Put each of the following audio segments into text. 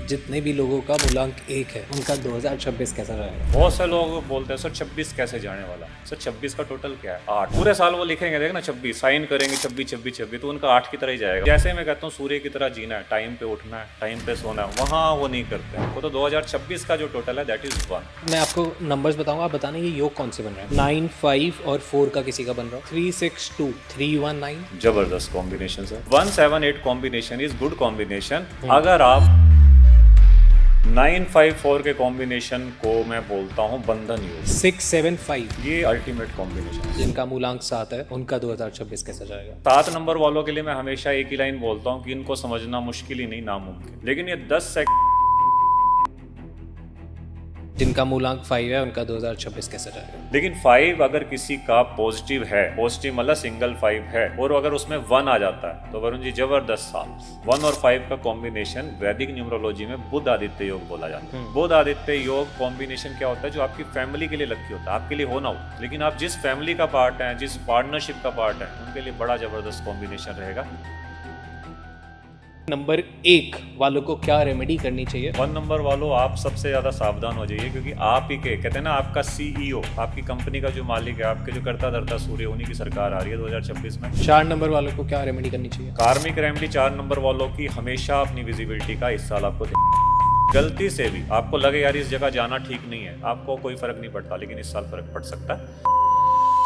जितने भी लोगों का मूलांक 1 है उनका 2026 कैसा रहेगा? बहुत से लोग बोलते हैं सर 26 कैसे जाने वाला। सर 26 का टोटल क्या है? 8। पूरे साल वो लिखेंगे, देख ना 26 साइन करेंगे 26 26 26, तो उनका 8 की तरह ही जाएगा। जैसे मैं कहता हूँ सूर्य की तरह जीना है, टाइम पे उठना है, टाइम पे सोना है, वहाँ वो नहीं करते हैं। वो तो 2026 का जो टोटल है दैट इज 1। मैं आपको नंबर्स बताऊंगा, आप बताना ये योग कौन से बन रहे हैं। 9, 5 और 4 का किसी का बन रहा है। 3, 6, 2, 3, 1, 9। जबरदस्त combination sir. 1, 7, 8 combination is good combination. अगर आप 9, 5, 4 के कॉम्बिनेशन को मैं बोलता हूँ बंधन योग, 6, 7, 5 ये अल्टीमेट कॉम्बिनेशन है। जिनका मूलांक 7 है उनका 2026 कैसा जाएगा? 7 नंबर वालों के लिए मैं हमेशा एक ही लाइन बोलता हूँ कि इनको समझना मुश्किल ही नहीं नामुमकिन, लेकिन ये 10 सेकंड। जिनका मूलांक 5 है उनका 2026 कैसा जाएगा? लेकिन 5 अगर किसी का पॉजिटिव है, पॉजिटिव मतलब सिंगल 5 है, और अगर उसमें 1 आ जाता है तो वरुण जी जबरदस्त साल। 1 और 5 का कॉम्बिनेशन वैदिक न्यूमरोलॉजी में बुध आदित्य योग बोला जाता है। बुध आदित्य योग कॉम्बिनेशन क्या होता है? जो आपकी फैमिली के लिए लकी होता है, आपके लिए हो ना हो, लेकिन आप जिस फैमिली का पार्ट है, जिस पार्टनरशिप का पार्ट है, उनके लिए बड़ा जबरदस्त कॉम्बिनेशन रहेगा। नंबर 1 वालों को क्या रेमेडी करनी चाहिए? 1 नंबर वालों आप सबसे ज्यादा सावधान हो जाइए, क्योंकि आप ही के कहते हैं ना, आपका सीईओ, आपकी कंपनी का जो मालिक है, आपके जो करता धरता सूर्य, उन्हीं की सरकार आ रही है 2026 में। 4 नंबर वालों को क्या रेमेडी करनी चाहिए? कार्मिक रेमेडी 4 नंबर वालों की हमेशा अपनी विजिबिलिटी का इस साल आपको गलती से भी आपको लगे यार इस जगह जाना ठीक नहीं है, आपको कोई फर्क नहीं पड़ता, लेकिन इस साल फर्क पड़ सकता है।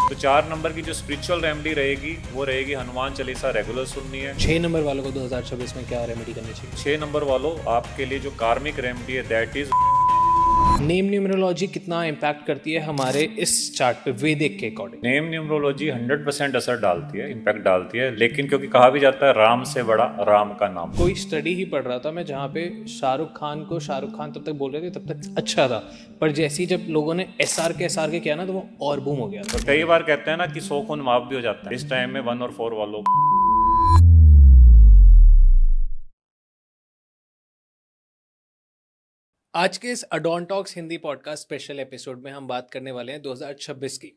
तो 4 नंबर की जो स्पिरिचुअल रेमेडी रहेगी वो रहेगी हनुमान चालीसा रेगुलर सुननी है। 6 नंबर वालों को 2026 में क्या रेमेडी करनी चाहिए? 6 नंबर वालों आपके लिए जो कार्मिक रेमेडी है दैट इज नेम न्यूमरोलॉजी कितना इम्पैक्ट करती है हमारे इस चार्ट पे वैदिक के अकॉर्डिंग? नेम न्यूमरोलॉजी 100% असर डालती है, इम्पैक्ट डालती है, लेकिन क्योंकि कहा भी जाता है राम से बड़ा राम का नाम। कोई स्टडी ही पढ़ रहा था मैं जहाँ पे शाहरुख खान को शाहरुख खान तब तक बोल रहे थे, तब तक अच्छा था, पर जैसे ही जब लोगों ने एस आर के किया ना तो वो और बूम हो गया। तो कई बार कहते हैं ना कि 100 खून माफ भी हो जाता है। इस टाइम में 1 और 4 वालों आज के इस Adon talks Hindi podcast special episode में हम बात करने वाले हैं 2026 की।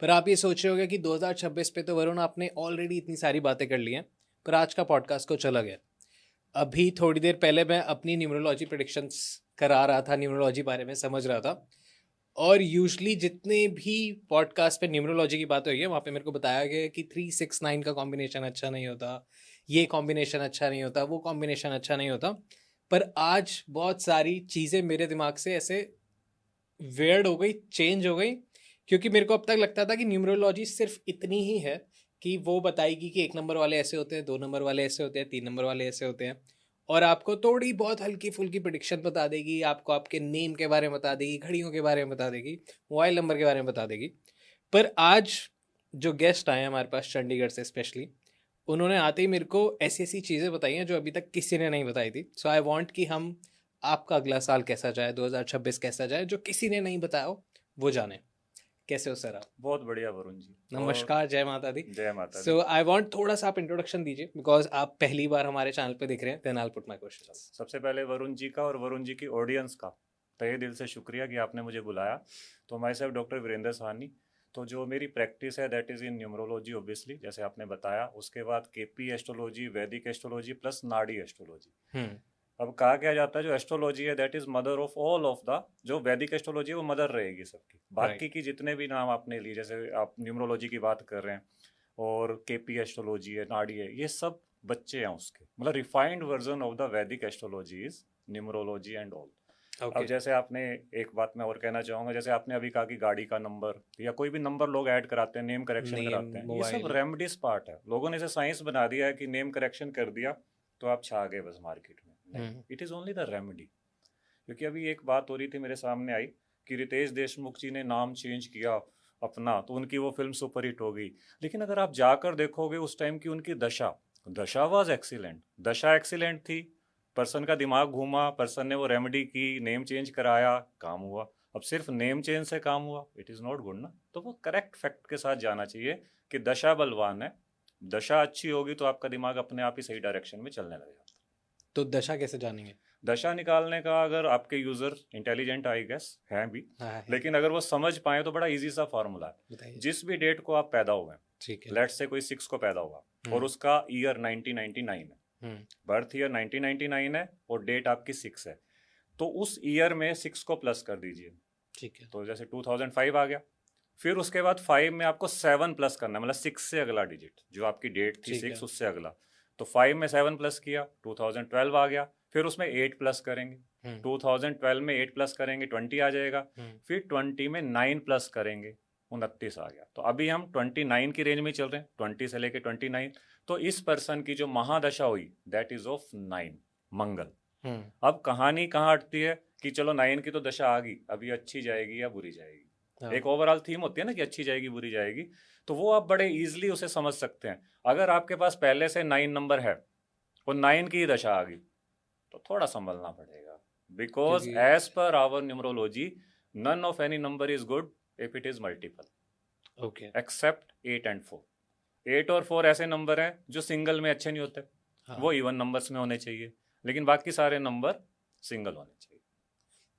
पर आप ये सोच रहे होंगे कि 2026 पे तो वरुण आपने ऑलरेडी इतनी सारी बातें कर ली हैं, पर आज का पॉडकास्ट को चला गया। अभी थोड़ी देर पहले मैं अपनी न्यूमरोलॉजी प्रेडिक्शंस करा रहा था, न्यूमरोलॉजी बारे में समझ रहा था, और यूजुअली जितने भी पॉडकास्ट पे न्यूमरोलॉजी की बात हुई है वहाँ पे मेरे को बताया गया कि 3, 6, 9 का कॉम्बिनेशन अच्छा नहीं होता, ये कॉम्बिनेशन अच्छा नहीं होता, वो कॉम्बिनेशन अच्छा नहीं होता। पर आज बहुत सारी चीज़ें मेरे दिमाग से ऐसे वेयर्ड हो गई, चेंज हो गई, क्योंकि मेरे को अब तक लगता था कि न्यूमरोलॉजी सिर्फ इतनी ही है कि वो बताएगी कि 1 नंबर वाले ऐसे होते हैं, 2 नंबर वाले ऐसे होते हैं, 3 नंबर वाले ऐसे होते हैं, और आपको थोड़ी बहुत हल्की फुल्की प्रेडिक्शन बता देगी, आपको आपके नेम के बारे में बता देगी, घड़ियों के बारे में बता देगी, मोबाइल नंबर के बारे में बता देगी। पर आज जो गेस्ट आए हैं हमारे पास चंडीगढ़ से स्पेशली, उन्होंने आते ही मेरे को ऐसी ऐसी चीज़ें बताई हैं जो अभी तक किसी ने नहीं बताई थी। सो आई वांट कि हम आपका अगला साल कैसा जाए, 2026 कैसा जाए, जो किसी ने नहीं बताया हो वो जाने। कैसे हो सर आप? बहुत बढ़िया वरुण जी। नमस्कार, जय माता दी। जय माता दी। सो आई वांट थोड़ा सा आप इंट्रोडक्शन दीजिए, बिकॉज आप पहली बार हमारे चैनल पे दिख रहे हैं। Then I will put my question. सबसे पहले वरुण जी का और वरुण जी की ऑडियंस का तहे दिल से शुक्रिया कि आपने मुझे बुलाया। तो myself doctor Virendra Sahni. तो जो मेरी प्रैक्टिस है that is in numerology obviously, जैसे आपने बताया, उसके बाद KP astrology, Vedic astrology plus Nadi astrology. अब कहा क्या जाता है जो एस्ट्रोलॉजी है that is mother of all of the, जो वैदिक एस्ट्रोलॉजी है वो मदर रहेगी सबकी, बाकी की जितने भी नाम आपने लिए, जैसे आप न्यूमरोलॉजी की बात कर रहे हैं और केपी एस्ट्रोलॉजी है, नाड़ी है, ये सब बच्चे हैं उसके, मतलब रिफाइंड वर्जन ऑफ द वैदिक astrology is numerology and all. अब जैसे आपने एक बात मैं और कहना चाहूँगा, जैसे आपने अभी कहा कि गाड़ी का नंबर या कोई भी नंबर लोग ऐड कराते हैं, नेम करेक्शन कराते हैं, ये सब रेमेडीज पार्ट है। लोगों ने इसे साइंस बना दिया है कि नेम करेक्शन कर दिया तो आप छा गए बस मार्केट में। It is only the remedy. क्योंकि अभी एक बात हो रही थी मेरे सामने आई कि रितेश देशमुख जी ने नाम चेंज किया अपना, तो उनकी वो फिल्म सुपरहिट हो गई, लेकिन अगर आप जाकर देखोगे उस टाइम की उनकी दशा वाज एक्सीलेंट, दशा एक्सीलेंट थी, पर्सन का दिमाग घूमा, पर्सन ने वो रेमेडी की, नेम चेंज कराया, काम हुआ। अब सिर्फ नेम चेंज से काम हुआ, इट इज़ नॉट गुड ना। तो वो करेक्ट फैक्ट के साथ जाना चाहिए कि दशा बलवान है, दशा अच्छी होगी तो आपका दिमाग अपने आप ही सही डायरेक्शन में चलने लगेगा। तो दशा कैसे जानेंगे? दशा निकालने का अगर आपके यूजर इंटेलिजेंट आई गेस हैं भी, लेकिन अगर वो समझ पाए तो बड़ा इजी सा फॉर्मूला है। जिस भी डेट को आप पैदा हुए, ठीक है, लेट्स से कोई 6 को पैदा हुआ और उसका ईयर 1999 है, बर्थ ईयर 1999 है और डेट आपकी 6 है, तो उस ईयर में 6 को प्लस कर दीजिए। ठीक है। तो जैसे 2005 आ गया, फिर उसके बाद 5 में आपको 7 प्लस करना है, मतलब 6 से अगला डिजिट, जो आपकी डेट थी ठीक है। 6 उससे अगला। तो 5 में 7 प्लस किया, 2012 आ गया, फिर उसमें 8 प्लस करेंगे, 2012 में 8 प्लस करेंगे 20 आ जाएगा, फिर 20 में 9 प्लस करेंगे 29 आ गया। तो अभी हम 29 की रेंज में चल रहे हैं, 20 से लेके 29। तो इस पर्सन की जो महादशा हुई दैट इज ऑफ 9, मंगल। अब कहानी कहाँ अटती है कि चलो 9 की तो दशा आ गई, अभी अच्छी जाएगी या बुरी जाएगी। एक ओवरऑल थीम होती है ना कि अच्छी जाएगी बुरी जाएगी, तो वो आप बड़े इजीली उसे समझ सकते हैं। अगर आपके पास पहले से 9 नंबर है और 9 की दशा आ गई तो थोड़ा संभलना पड़ेगा, because as per our numerology none of any number is good if it is multiple, okay, except 8 and 4। 8 और 4 ऐसे नंबर हैं जो सिंगल में अच्छे नहीं होते, वो इवन नंबर्स में होने चाहिए, लेकिन बाकी सारे नंबर सिंगल होने चाहिए।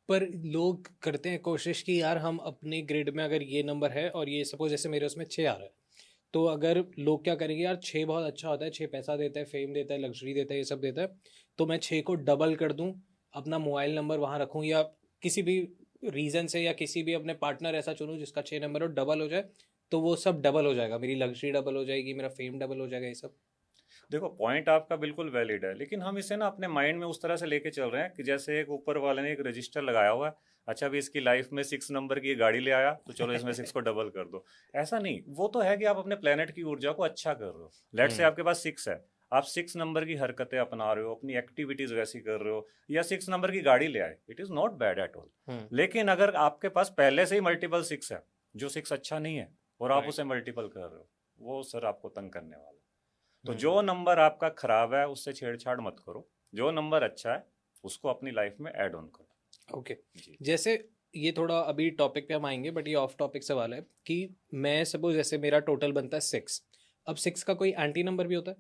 पर लोग करते हैं कोशिश कि यार हम अपने ग्रिड में अगर ये नंबर है और ये सपोज जैसे मेरे उसमें 6 आ रहा है, तो अगर लोग क्या करेंगे, यार 6 बहुत अच्छा होता है, 6 पैसा देता है, फेम देता है, लग्जरी देता है, ये सब देता है, तो मैं 6 को डबल कर दूं, अपना मोबाइल नंबर वहाँ रखूं, या किसी भी रीज़न से या किसी भी अपने पार्टनर ऐसा चुनूं जिसका 6 नंबर हो, डबल हो जाए, तो वो सब डबल हो जाएगा, मेरी लग्जरी डबल हो जाएगी, मेरा फेम डबल हो जाएगा, ये सब। देखो पॉइंट आपका बिल्कुल वैलिड है, लेकिन हम इसे ना अपने माइंड में उस तरह से लेके चल रहे हैं कि जैसे एक ऊपर वाले ने एक रजिस्टर लगाया हुआ है, अच्छा भी इसकी लाइफ में 6 नंबर की गाड़ी ले आया तो चलो इसमें 6 को डबल कर दो। ऐसा नहीं, वो तो है कि आप अपने प्लेनेट की ऊर्जा को अच्छा कर रहे हो। लेट से आपके पास 6 है, आप 6 नंबर की हरकतें अपना रहे हो, अपनी एक्टिविटीज वैसी कर रहे हो, या 6 नंबर की गाड़ी ले आए, it is not bad at all. लेकिन अगर आपके पास पहले से ही मल्टीपल 6 है, जो 6 अच्छा नहीं है और आप उसे मल्टीपल कर रहे हो, वो सर आपको तंग करने वाला। तो जो नंबर आपका खराब है उससे छेड़छाड़ मत करो, जो नंबर अच्छा है उसको अपनी लाइफ में ऐड ऑन करो। ओके, जैसे ये थोड़ा अभी टॉपिक पे हम आएंगे, बट ये ऑफ टॉपिक सवाल है कि मैं सपोज जैसे मेरा टोटल बनता है 6, अब 6 का कोई एंटी नंबर भी होता है?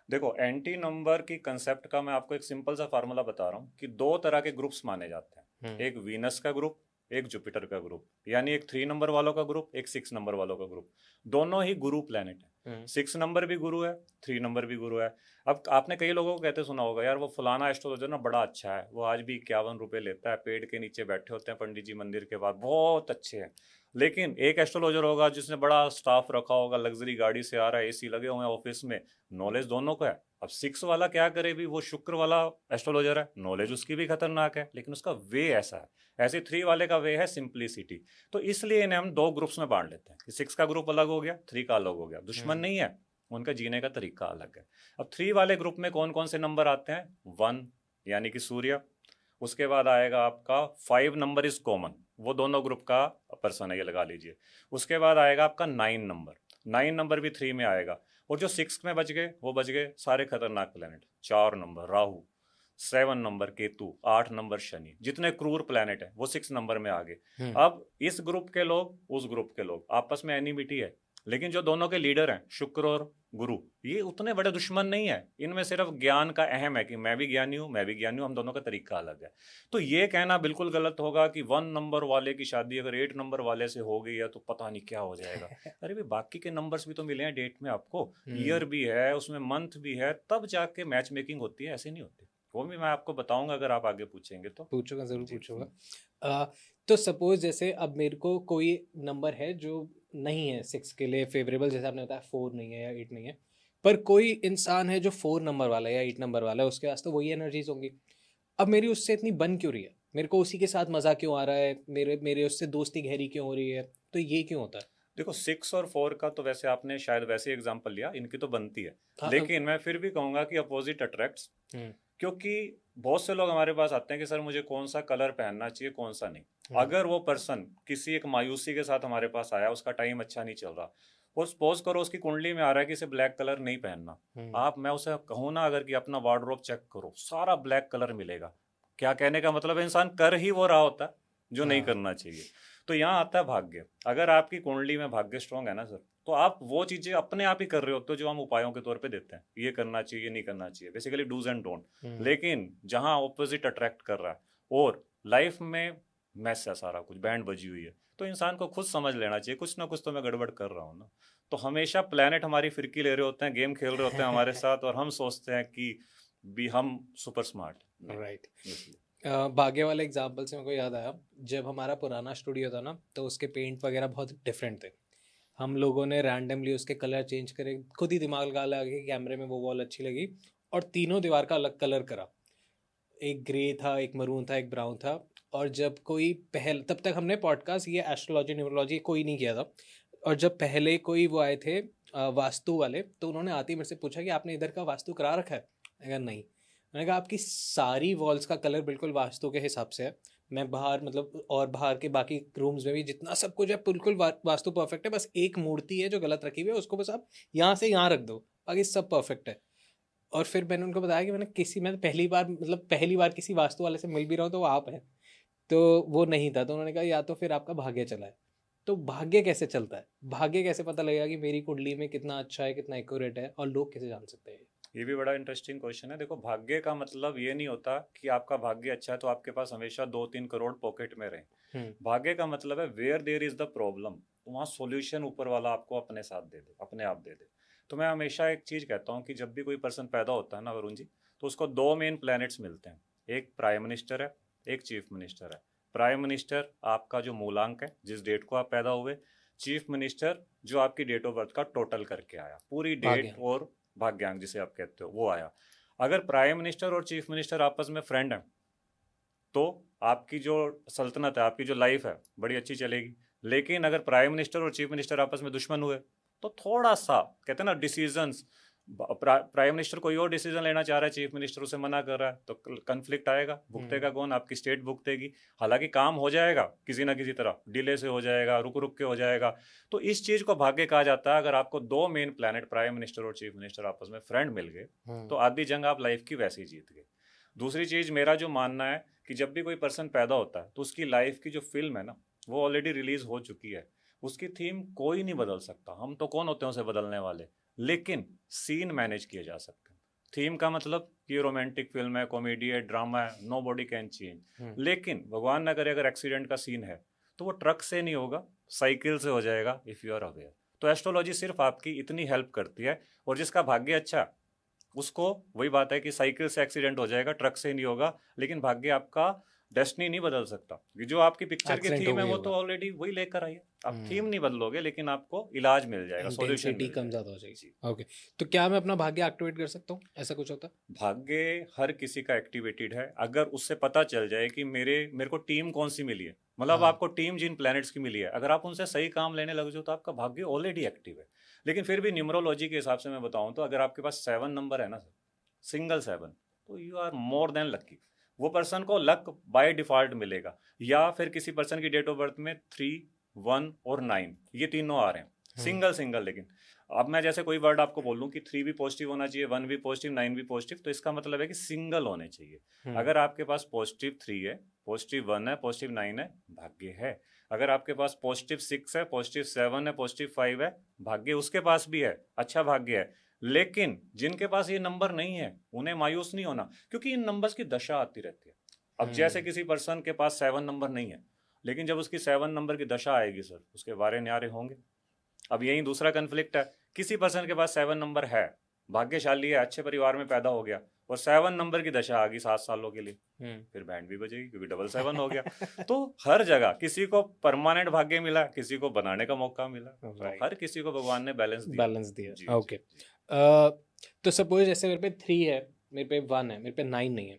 देखो एंटी नंबर की कंसेप्ट का मैं आपको एक सिंपल सा फार्मूला बता रहा हूँ कि 2 तरह के ग्रुप्स माने जाते हैं, एक वीनस का ग्रुप, एक जुपिटर का ग्रुप, यानी एक 3 नंबर वालों का ग्रुप, एक 6 नंबर वालों का ग्रुप। दोनों ही गुरु प्लेनेट है, 6 नंबर भी गुरु है, 3 नंबर भी गुरु है। अब आपने कई लोगों को कहते सुना होगा, यार वो फलाना एस्ट्रोलॉजर ना बड़ा अच्छा है, वो आज भी 51 रुपए लेता है, पेड़ के नीचे बैठे होते हैं पंडित जी मंदिर के बाद, बहुत अच्छे हैं। लेकिन एक एस्ट्रोलॉजर होगा जिसने बड़ा स्टाफ रखा होगा, लग्जरी गाड़ी से आ रहा है, एसी लगे हुए हैं ऑफिस में, नॉलेज दोनों को है। अब 6 वाला क्या करे भी, वो शुक्र वाला एस्ट्रोलॉजर है, नॉलेज उसकी भी खतरनाक है, लेकिन उसका वे ऐसा है। ऐसे 3 वाले का वे है सिंप्लिसिटी। तो इसलिए इन्हें हम 2 ग्रुप्स में बांट लेते हैं कि 6 का ग्रुप अलग हो गया, 3 का अलग हो गया। दुश्मन नहीं है, उनका जीने का तरीका अलग है। अब 3 वाले ग्रुप में कौन कौन से नंबर आते हैं? 1 यानी कि सूर्य, उसके बाद आएगा आपका 5 नंबर इज कॉमन, वो दोनों ग्रुप का पर्सन है, ये लगा लीजिए। उसके बाद आएगा आपका 9 नंबर, 9 नंबर भी 3 में आएगा। और जो 6 में बच गए वो बच गए सारे खतरनाक planet, 4 number Rahu, 7 number Ketu, 8 number Shani, जितने क्रूर प्लेनेट है वो 6 नंबर में आ गए। अब इस ग्रुप के लोग उस ग्रुप के लोग आपस में एनिमिटी है, लेकिन जो दोनों के लीडर हैं शुक्र और गुरु, ये उतने बड़े दुश्मन नहीं है। इनमें सिर्फ ज्ञान का अहम है कि मैं भी ज्ञानी हूँ, मैं भी ज्ञानी हूँ, हम दोनों का तरीका अलग है। तो ये कहना बिल्कुल गलत होगा कि 1 नंबर वाले की शादी अगर 8 नंबर वाले से हो गई है तो पता नहीं क्या हो जाएगा। अरे भाई बाकी के नंबर्स भी तो मिले हैं डेट में आपको, ईयर भी है उसमें, मंथ भी है, तब जाके मैच मेकिंग होती है, ऐसे नहीं होती। वो भी मैं आपको बताऊंगा अगर आप आगे पूछेंगे तो। पूछूंगा, जरूर पूछूंगा। तो सपोज जैसे अब मेरे को कोई नंबर है जो नहीं है 6 के लिए फेवरेबल, जैसे आपने बताया 4 नहीं है या 8 नहीं है, पर कोई इंसान है जो 4 नंबर वाला है या 8 नंबर वाला है, उसके पास तो वही एनर्जीज होंगी। अब मेरी उससे इतनी बन क्यों रही है, मेरे को उसी के साथ मजा क्यों आ रहा है, मेरे मेरे उससे दोस्ती गहरी क्यों हो रही है, तो ये क्यों होता है? देखो 6 और 4 का तो वैसे आपने शायद वैसे एग्जांपल लिया, इनकी तो बनती है, लेकिन मैं फिर भी कहूंगा कि अपोजिट अट्रैक्ट्स। क्योंकि बहुत से लोग हमारे पास आते हैं कि सर मुझे कौन सा कलर पहनना चाहिए कौन सा नहीं। अगर वो पर्सन किसी एक मायूसी के साथ हमारे पास आया, उसका टाइम अच्छा नहीं चल रहा, और सपोज करो उसकी कुंडली में आ रहा है कि इसे ब्लैक कलर नहीं पहनना, आप मैं उसे कहूँ ना अगर कि अपना वार्डरोब चेक करो, सारा ब्लैक कलर मिलेगा। क्या कहने का मतलब है, इंसान कर ही वो रहा होता है जो नहीं करना चाहिए। तो यहाँ आता है भाग्य। अगर आपकी कुंडली में भाग्य स्ट्रांग है ना सर, तो आप वो चीजें अपने आप ही कर रहे होते हो जो हम उपायों के तौर पे देते हैं, ये करना चाहिए, ये नहीं करना चाहिए, बेसिकली डूज एंड डोंट। लेकिन जहां ऑपोजिट अट्रैक्ट कर रहा है और लाइफ में मैस है, सारा कुछ बैंड बजी हुई है, तो इंसान को खुद समझ लेना चाहिए कुछ ना कुछ तो मैं गड़बड़ कर रहा हूँ ना। तो हमेशा प्लेनेट हमारी फिरकी ले रहे होते हैं, गेम खेल रहे होते हैं हमारे साथ, और हम सोचते हैं कि भी हम सुपर स्मार्ट। राइट। भाग्य वाले एग्जाम्पल से मेरे को याद आया, जब हमारा पुराना स्टूडियो था ना, तो उसके पेंट वगैरह बहुत डिफरेंट थे। हम लोगों ने रैंडमली उसके कलर चेंज करे, खुद ही दिमाग लगा के कैमरे में वो वॉल अच्छी लगी और तीनों दीवार का अलग कलर करा। एक ग्रे था, एक मरून था, एक ब्राउन था। और जब कोई तब तक हमने पॉडकास्ट ये एस्ट्रोलॉजी न्यूमरोलॉजी कोई नहीं किया था। और जब पहले कोई वो आए थे वास्तु वाले, तो उन्होंने आते ही मेरे से पूछा कि आपने इधर का वास्तु करा रखा है? अगर नहीं, मैंने कहा आपकी सारी वॉल्स का कलर बिल्कुल वास्तु के हिसाब से है। मैं बाहर मतलब और बाहर के बाकी रूम्स में भी जितना सब कुछ है बिल्कुल वास्तु परफेक्ट है। बस एक मूर्ति है जो गलत रखी हुई है, उसको बस आप यहाँ से यहाँ रख दो, बाकी सब परफेक्ट है। और फिर मैंने उनको बताया कि मैं पहली बार किसी वास्तु वाले से मिल भी रहा हूँ तो वो आप हैं। तो वो नहीं था, तो उन्होंने कहा या तो फिर आपका भाग्य चला है। तो भाग्य कैसे चलता है? भाग्य कैसे पता लगेगा कि मेरी कुंडली में कितना अच्छा है, कितना एक्यूरेट है, और लोग कैसे जान सकते हैं? ये भी बड़ा इंटरेस्टिंग क्वेश्चन है। देखो, भाग्य का मतलब ये नहीं होता कि आपका भाग्य अच्छा है तो आपके पास हमेशा 2-3 करोड़ पॉकेट में रहे। भाग्य का मतलब है where there is the problem, वहाँ सॉल्यूशन ऊपर वाला आपको अपने साथ दे दे, अपने आप दे दे। तो मैं हमेशा एक चीज कहता हूँ कि जब भी कोई पर्सन पैदा होता है ना वरुण जी, तो उसको 2 मेन प्लैनेट्स मिलते हैं। एक प्राइम मिनिस्टर है, एक चीफ मिनिस्टर है। प्राइम मिनिस्टर आपका जो मूलांक है, जिस डेट को आप पैदा हुए। चीफ मिनिस्टर जो आपकी डेट ऑफ बर्थ का टोटल करके आया, पूरी डेट और भाग्यांक जिसे आप कहते हो वो आया। अगर प्राइम मिनिस्टर और चीफ मिनिस्टर आपस में फ्रेंड हैं तो आपकी जो सल्तनत है, आपकी जो लाइफ है, बड़ी अच्छी चलेगी। लेकिन अगर प्राइम मिनिस्टर और चीफ मिनिस्टर आपस में दुश्मन हुए तो थोड़ा सा कहते हैं ना डिसीजंस, प्राइम मिनिस्टर कोई और डिसीजन लेना चाह रहा है, चीफ मिनिस्टर उसे मना कर रहा है, तो कन्फ्लिक्ट आएगा। भुगतेगा कौन? आपकी स्टेट भुगतेगी। हालांकि काम हो जाएगा किसी ना किसी तरह, डिले से हो जाएगा, रुक रुक के हो जाएगा। तो इस चीज को भाग्य कहा जाता है। अगर आपको 2 मेन प्लैनेट प्राइम मिनिस्टर और चीफ मिनिस्टर आपस में फ्रेंड मिल गए तो आधी जंग आप लाइफ की वैसे ही जीत गए। दूसरी चीज मेरा जो मानना है कि जब भी कोई पर्सन पैदा होता है तो उसकी लाइफ की जो फिल्म है ना, वो ऑलरेडी रिलीज हो चुकी है। उसकी थीम कोई नहीं बदल सकता। हम तो कौन होते हैं उसे बदलने वाले? लेकिन सीन मैनेज किए जा सकते हैं। थीम का मतलब कि रोमांटिक फिल्म है, कॉमेडी है, ड्रामा है, नो बॉडी कैन चेंज। लेकिन भगवान न करे अगर एक्सीडेंट का सीन है तो वो ट्रक से नहीं होगा, साइकिल से हो जाएगा, इफ यू आर अवेयर। तो एस्ट्रोलॉजी सिर्फ आपकी इतनी हेल्प करती है। और जिसका भाग्य अच्छा, उसको वही बात है कि साइकिल से एक्सीडेंट हो जाएगा, ट्रक से नहीं होगा। लेकिन भाग्य आपका डेस्टिनी नहीं बदल सकता। जो आपकी पिक्चर की थीम है वो तो ऑलरेडी वही लेकर आई है। आप थीम नहीं बदलोगे लेकिन आपको इलाज मिल जाएगा, सॉल्यूशन कम ज्यादा हो जाएगी। ओके, तो क्या मैं अपना भाग्य एक्टिवेट कर सकता हूँ? ऐसा कुछ होता है? भाग्य हर किसी का एक्टिवेटेड है अगर उससे पता चल जाए कि मेरे को टीम कौन सी मिली है। मतलब आपको टीम जिन प्लैनेट्स की मिली है, अगर आप उनसे सही काम लेने लग जाओ तो आपका भाग्य ऑलरेडी एक्टिव है। लेकिन फिर भी न्यूमरोलॉजी के हिसाब से मैं बताऊं तो अगर आपके पास 7 नंबर है ना सर, सिंगल 7, तो you are more than lucky. वो पर्सन को लक बाय डिफॉल्ट मिलेगा। या फिर किसी पर्सन की डेट ऑफ बर्थ में 3, 1 और 9 ये तीनों आ रहे हैं सिंगल। लेकिन अब मैं जैसे कोई वर्ड आपको बोलूं कि 3 भी पॉजिटिव होना चाहिए, 1 भी पॉजिटिव, 9 भी पॉजिटिव, तो इसका मतलब है कि सिंगल होने चाहिए। अगर आपके पास पॉजिटिव 3 है, पॉजिटिव 1 है, पॉजिटिव 9 है, भाग्य है। अगर आपके पास पॉजिटिव 6 है, पॉजिटिव 7 है, पॉजिटिव 5 है, भाग्य उसके पास भी है, अच्छा भाग्य है। लेकिन जिनके पास ये नंबर नहीं है उन्हें मायूस नहीं होना, क्योंकि इन नंबर्स की दशा आती रहती है। अब जैसे किसी पर्सन के पास 7 नंबर नहीं है, लेकिन जब उसकी 7 नंबर की दशा आएगी सर, उसके वारे न्यारे होंगे। अब यही दूसरा कन्फ्लिक्ट है। किसी पर्सन के पास 7 नंबर है, भाग्यशाली है, अच्छे परिवार में पैदा हो गया, और 7 नंबर की दशा आ गई 7 सालों के लिए, फिर बैंड भी बजेगी क्योंकि डबल 7 हो गया। तो हर जगह किसी को परमानेंट भाग्य मिला, किसी को बनाने का मौका मिला। तो हर किसी को भगवान ने बैलेंस दिया। ओके, तो सपोज जैसे मेरे पे 3 है, मेरे पे 1 है, मेरे पे 9 नहीं है,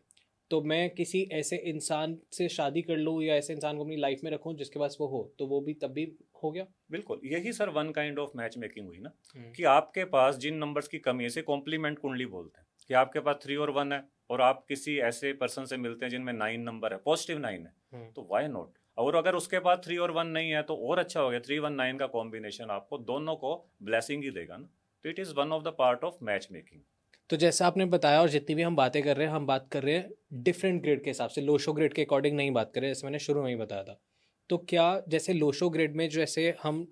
तो मैं किसी ऐसे इंसान से शादी कर लूँ या ऐसे इंसान को अपनी लाइफ में रखूँ जिसके पास वो हो, तो वो भी तब भी हो गया? बिल्कुल, यही sir one kind of match making हुई ना, कि आपके पास जिन नंबर्स की कमी है, इसे कॉम्प्लीमेंट कुंडली बोलते हैं, कि आपके पास 3 और 1 है और आप किसी ऐसे पर्सन से मिलते हैं जिनमें 9 नंबर है, पॉजिटिव 9 है, तो व्हाई नॉट। और अगर उसके पास 3 और 1 नहीं है तो और अच्छा हो गया। 3, 1, 9 का कॉम्बिनेशन आपको दोनों को ब्लेसिंग ही देगा ना। तो it is one of the part of match making. तो जैसा आपने बताया, और जितनी भी हम बातें कर रहे हैं, हम बात कर रहे हैं डिफरेंट ग्रेड के हिसाब से, लोशो ग्रेड के अकॉर्डिंग नहीं बात कर रहे हैं, जैसे मैंने शुरू में ही बताया था। तो क्या जैसे लोशो ग्रेड में जैसे हम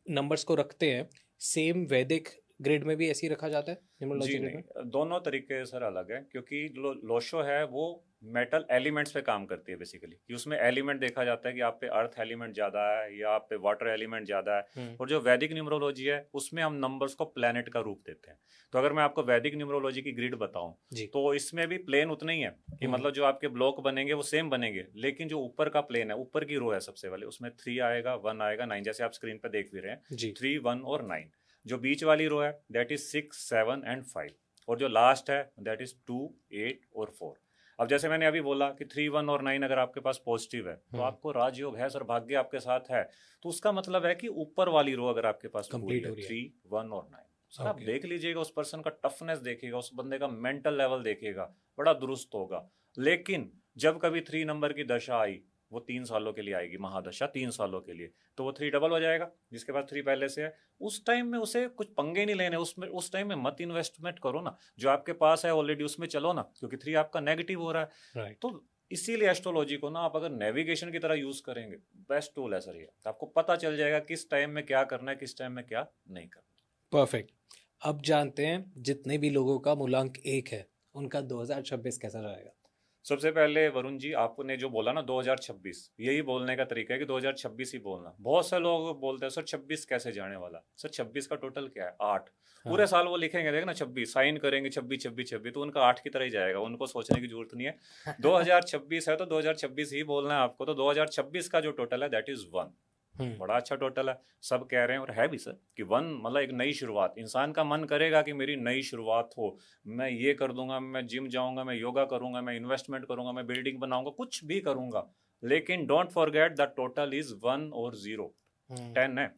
नंबर्स को रखते हैं, सेम वैदिक ग्रिड में भी ऐसे ही रखा जाता है जी न्यूमरोलॉजी ग्रिड में? नहीं, दोनों तरीके सर अलग है, क्योंकि लोशो है वो मेटल एलिमेंट्स पे काम करती है बेसिकली, कि उसमें एलिमेंट देखा जाता है कि आप पे अर्थ एलिमेंट ज़्यादा है या आप पे वाटर एलिमेंट ज़्यादा है। और जो वैदिक न्यूमरोलॉजी है उसमें हम नंबर्स को प्लैनेट का रूप देते हैं। तो अगर मैं आपको वैदिक न्यूमरोलॉजी की ग्रिड बताऊं तो इसमें भी प्लेन उतने ही है कि मतलब जो आपके ब्लॉक बनेंगे वो सेम बनेंगे, लेकिन जो ऊपर का प्लेन है, ऊपर की रो है सबसे वाले, उसमें 3 आएगा, 1 आएगा, 9, जैसे आप स्क्रीन पर देख भी रहे हैं, 3, 1 और 9। जो बीच वाली रो है दैट इज 6, 7 एंड 5, और जो लास्ट है दैट इज 2, 8 और 4। अब जैसे मैंने अभी बोला कि 3, 1 और 9 अगर आपके पास पॉजिटिव है तो आपको राजयोग है सर, भाग्य आपके साथ है, तो उसका मतलब है कि ऊपर वाली रो अगर आपके पास पूरी है 3, 1 और 9, सर आप देख लीजिएगा उस पर्सन का टफनेस देखिएगा, उस बंदे का मेंटल लेवल देखिएगा, बड़ा दुरुस्त होगा। लेकिन जब कभी 3 नंबर की दशा आई, वो 3 सालों के लिए आएगी, महादशा 3 सालों के लिए, तो वो 3 डबल हो जाएगा। जिसके पास 3 पहले से है उस टाइम में उसे कुछ पंगे नहीं लेने, उसमें उस टाइम में मत इन्वेस्टमेंट करो ना, जो आपके पास है ऑलरेडी उसमें चलो ना, क्योंकि 3 आपका नेगेटिव हो रहा है। तो इसीलिए एस्ट्रोलॉजी को ना आप अगर नेविगेशन की तरह यूज करेंगे, बेस्ट टूल है सर ये। आपको पता चल जाएगा किस टाइम में क्या करना है, किस टाइम में क्या नहीं करना। परफेक्ट। अब जानते हैं जितने भी लोगों का मूलांक 1 है उनका 2026 कैसा रहेगा। सबसे पहले वरुण जी, आपने जो बोला ना 2026, यही बोलने का तरीका है कि 2026 ही बोलना। बहुत से लोग बोलते हैं सर 26 कैसे जाने वाला। सर 26 का टोटल क्या है? 8। पूरे साल वो लिखेंगे, देखना 26 साइन करेंगे, 26 26 26, तो उनका 8 की तरह ही जाएगा, उनको सोचने की जरूरत नहीं है। 2026 है तो 2026 ही बोलना है आपको। तो 2026 का जो टोटल है दैट इज 1। बड़ा अच्छा टोटल है, सब कह रहे हैं, और है भी सर, कि 1 मतलब एक नई शुरुआत। इंसान का मन करेगा कि मेरी नई शुरुआत हो, मैं ये कर दूंगा, मैं जिम जाऊंगा, मैं योगा करूंगा, मैं इन्वेस्टमेंट करूंगा, मैं बिल्डिंग बनाऊंगा, कुछ भी करूंगा। लेकिन don't forget the total is 1 और 0। 10 है,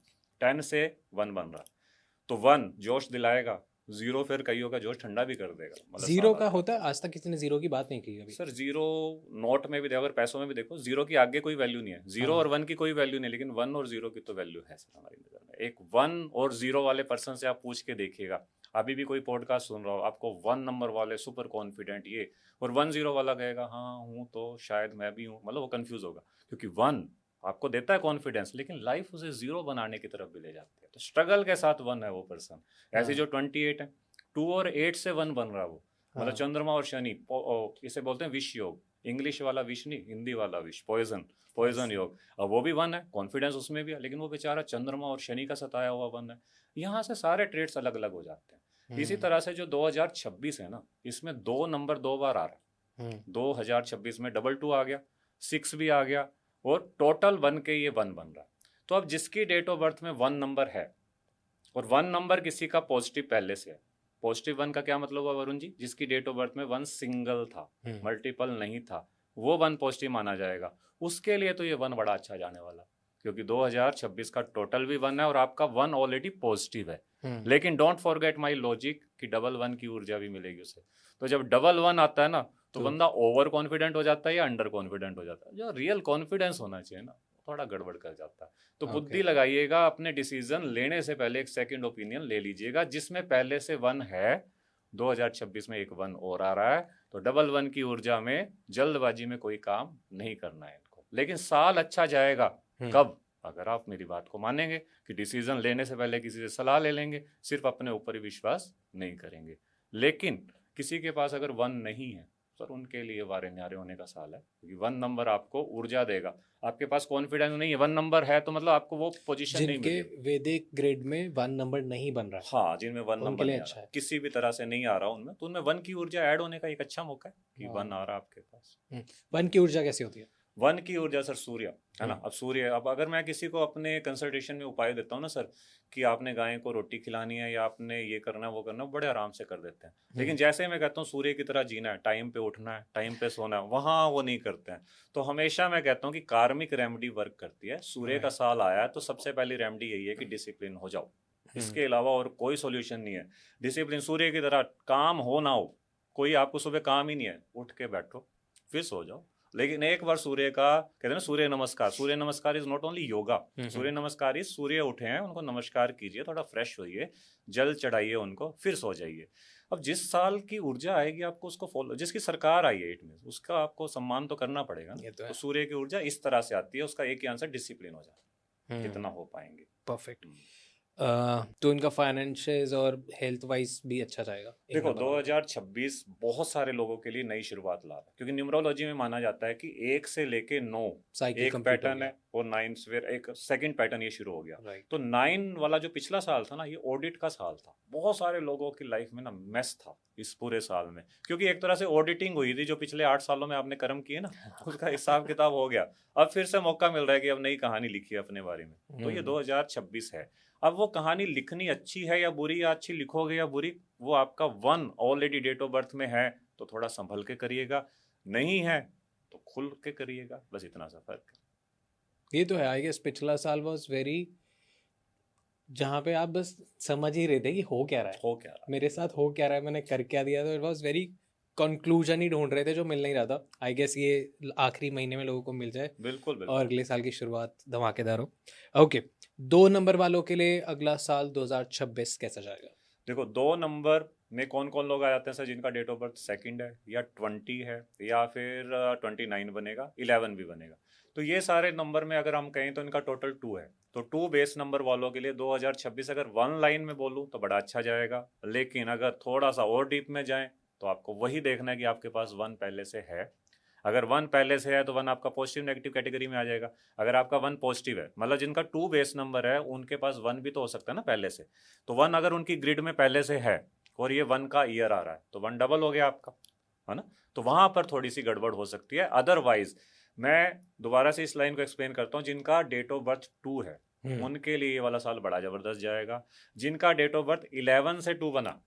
10 से 1 बन रहा, तो 1 जोश दिलाएगा, 0 फिर कईयों का जोश ठंडा भी कर देगा। मतलब 0 का होता है, आज तक किसी ने 0 की बात नहीं की अभी। सर 0 नोट में भी देखो, अगर पैसों में भी देखो, 0 की आगे कोई वैल्यू नहीं है। 0 और 1 की कोई वैल्यू नहीं, लेकिन 1 और 0 की तो वैल्यू है सर हमारी नजर में। एक 1 और 0 वाले पर्सन से आप पूछ के देखिएगा, अभी भी कोई पॉडकास्ट सुन रहा हो, आपको 1 नंबर वाले सुपर कॉन्फिडेंट ये, और 1 0 वाला कहेगा हाँ हूँ तो शायद मैं भी हूँ, मतलब वो कंफ्यूज होगा, क्योंकि 1 आपको देता है कॉन्फिडेंस, लेकिन लाइफ उसे 0 बनाने की तरफ भी ले जाती है। तो स्ट्रगल के साथ 1 है वो पर्सन। ऐसे जो 28 है, 2 और 8 से 1 बन रहा वो, मतलब चंद्रमा और शनि, इसे बोलते हैं विष योग। इंग्लिश वाला विष नहीं, हिंदी वाला विष, पॉइजन योग। अब वो भी 1 है, कॉन्फिडेंस उसमें भी है, लेकिन वो बेचारा चंद्रमा और शनि का सताया हुआ 1 है। यहाँ से सारे ट्रेड्स अलग अलग हो जाते हैं। इसी तरह से जो 2026 है ना, इसमें 2 नंबर 2 बार आ रहा है। 2026 में 22 आ गया, 6 भी आ गया, और टोटल बन के ये 1 बन रहा है। तो अब जिसकी डेट ऑफ बर्थ में 1 नंबर है, और 1 नंबर किसी का पॉजिटिव पहले से है, पॉजिटिव 1 का क्या मतलब हुआ वरुण जी? जिसकी डेट ऑफ बर्थ में 1 सिंगल था, मल्टीपल नहीं था, वो 1 पॉजिटिव माना जाएगा। उसके लिए तो ये 1 बड़ा अच्छा जाने वाला, क्योंकि 2026 का टोटल भी 1 है और आपका 1 ऑलरेडी पॉजिटिव है। लेकिन डोंट फॉरगेट माय लॉजिक कि डबल 1 की ऊर्जा भी मिलेगी उसे। तो जब डबल 1 आता है ना, तो बंदा ओवर कॉन्फिडेंट हो जाता है या अंडर कॉन्फिडेंट हो जाता है। जो रियल कॉन्फिडेंस होना चाहिए ना, थोड़ा गड़बड़ कर जाता है। तो बुद्धि लगाइएगा, अपने डिसीजन लेने से पहले एक सेकंड ओपिनियन ले लीजिएगा। जिसमें पहले से 1 है, 2026 में एक 1 और आ रहा है, तो डबल 1 की ऊर्जा में जल्दबाजी में कोई काम नहीं करना है इनको। लेकिन साल अच्छा जाएगा कब? अगर आप मेरी बात को मानेंगे कि डिसीजन लेने से पहले किसी से सलाह ले लेंगे, सिर्फ अपने ऊपर ही विश्वास नहीं करेंगे। लेकिन किसी के पास अगर 1 नहीं है, सर उनके लिए वारे न्यारे होने का साल है, क्योंकि 1 नंबर आपको ऊर्जा देगा। आपके पास कॉन्फिडेंस नहीं है, 1 नंबर है, तो मतलब आपको वो पोजीशन नहीं मिलेगी। जिनके वैदिक ग्रेड में 1 नंबर नहीं बन रहा है, हाँ, जिनमें 1 नंबर नहीं अच्छा है, किसी भी तरह से नहीं आ रहा उनमें, तो उनमें 1 की ऊर्जा ऐड होने का एक अच्छा मौका है कि 1 आ रहा है आपके पास। 1 की ऊर्जा कैसी होती है? 1 की ऊर्जा सर सूर्य है ना। अब सूर्य, अब अगर मैं किसी को अपने कंसल्टेशन में उपाय देता हूँ ना सर, कि आपने गाय को रोटी खिलानी है या आपने ये करना है वो करना है, बड़े आराम से कर देते हैं। लेकिन जैसे मैं कहता हूँ सूर्य की तरह जीना है, टाइम पे उठना है, टाइम पे सोना है, वहाँ वो नहीं करते हैं। तो हमेशा मैं कहता हूँ कि कार्मिक रेमेडी वर्क करती है। सूर्य का साल आया है तो सबसे पहली रेमेडी यही है कि डिसिप्लिन हो जाओ। इसके अलावा और कोई सोल्यूशन नहीं है। डिसिप्लिन सूर्य की तरह, काम हो ना हो, कोई आपको सुबह काम ही नहीं है, उठ के बैठो फिर सो जाओ। लेकिन एक बार सूर्य का कहते हैं ना, सूर्य नमस्कार, सूर्य नमस्कार इज नॉट ओनली योगा, सूर्य नमस्कार इज सूर्य उठे हैं उनको नमस्कार कीजिए, थोड़ा फ्रेश होइए, जल चढ़ाइए उनको, फिर सो जाइए। अब जिस साल की ऊर्जा आएगी आपको उसको फॉलो, जिसकी सरकार आई है 8 में, उसका आपको सम्मान तो करना पड़ेगा ना। तो सूर्य की ऊर्जा इस तरह से आती है, उसका एक ही आंसर डिसिप्लिन हो जाए, कितना हो पाएंगे। परफेक्ट। तो इनका फाइनेंशियल्स और हेल्थ वाइज भी अच्छा जाएगा। देखो 2026 बहुत सारे लोगों के लिए नई शुरुआत ला रहा है, क्योंकि न्यूमरोलॉजी में माना जाता है कि 1 से लेके 9 साइकिल एक कंप्लीट हो पैटर्न गया। है और 9 फिर एक सेकंड पैटर्न ये शुरू हो गया। राइट। तो 9 वाला जो पिछला साल था ना, ये ऑडिट का साल था। बहुत सारे लोगों की लाइफ में ना मेस था इस पूरे साल में, क्योंकि एक तरह से ऑडिटिंग हुई थी जो पिछले 8 सालों में आपने कर्म किए ना, उसका हिसाब किताब हो गया। अब फिर से मौका मिल रहा है कि अब नई कहानी लिखी है अपने बारे में। तो ये 2026 है। अब वो कहानी लिखनी अच्छी है या बुरी, या अच्छी लिखोगे या बुरी, वो आपका 1 ऑलरेडी डेट ऑफ बर्थ में है तो थोड़ा संभल के करिएगा, नहीं है तो खुल के करिएगा, बस इतना सा फर्क है। ये तो है। आई गेस पिछला साल वाज वेरी, जहाँ पे आप बस समझ ही रहे थे कि हो क्या रहा है, हो क्या रहा मेरे साथ हो क्या रहा है, मैंने कर क्या दिया। तो इट वाज वेरी कंक्लूजन ही ढूंढ रहे थे जो मिल नहीं रहा था। आई गेस ये आखिरी महीने में लोगों को मिल जाए है। बिल्कुल और बिल्कुल। अगले साल की शुरुआत धमाकेदार हो। ओके, 2 नंबर वालों के लिए अगला साल 2026 कैसा जाएगा? देखो 2 नंबर में कौन कौन लोग आ जाते हैं सर, जिनका डेट ऑफ बर्थ सेकंड है या 20 है या फिर 29 बनेगा, 11 भी बनेगा। तो ये सारे नंबर में अगर हम कहें तो इनका टोटल 2 है। तो 2 बेस नंबर वालों के लिए 2026 अगर 1 लाइन में बोलूँ तो बड़ा अच्छा जाएगा। लेकिन अगर थोड़ा सा और डीप में जाएं तो आपको वही देखना है कि आपके पास 1 पहले से है। अगर 1 पहले से है तो 1 आपका पॉजिटिव नेगेटिव कैटेगरी में आ जाएगा। अगर आपका 1 पॉजिटिव है, मतलब जिनका 2 बेस नंबर है उनके पास 1 भी तो हो सकता है ना पहले से। तो 1 अगर उनकी ग्रिड में पहले से है और ये 1 का ईयर आ रहा है तो 1 डबल हो गया आपका, है ना। तो वहां पर थोड़ी सी गड़बड़ हो सकती है। अदरवाइज मैं दोबारा से इस लाइन को एक्सप्लेन करता हूँ। जिनका डेट ऑफ बर्थ 2 है उनके लिए ये वाला साल बड़ा जबरदस्त जाएगा। जिनका डेट ऑफ बर्थ 11 से 2 बना,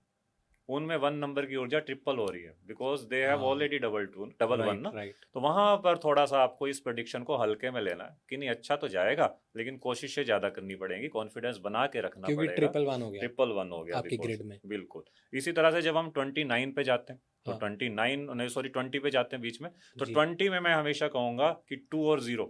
उनमें 1 नंबर की ऊर्जा ट्रिपल हो रही है, because they have already double 1 ना। राइट। तो वहां पर थोड़ा सा आपको इस प्रेडिक्शन को हल्के में लेना है कि नहीं अच्छा तो जाएगा, लेकिन कोशिशें ज्यादा करनी पड़ेंगी, कॉन्फिडेंस बना के रखना क्योंकि पड़ेगा। ट्रिपल 1 हो गया ट्रिपल 1 हो गया आपकी because- ग्रिड में। बिल्कुल। इसी तरह से जब हम 29 पे जाते हैं तो हाँ। 29 नहीं सॉरी 20 पे जाते हैं बीच में, तो जी। 20 में मैं हमेशा कहूंगा कि 2 और 0,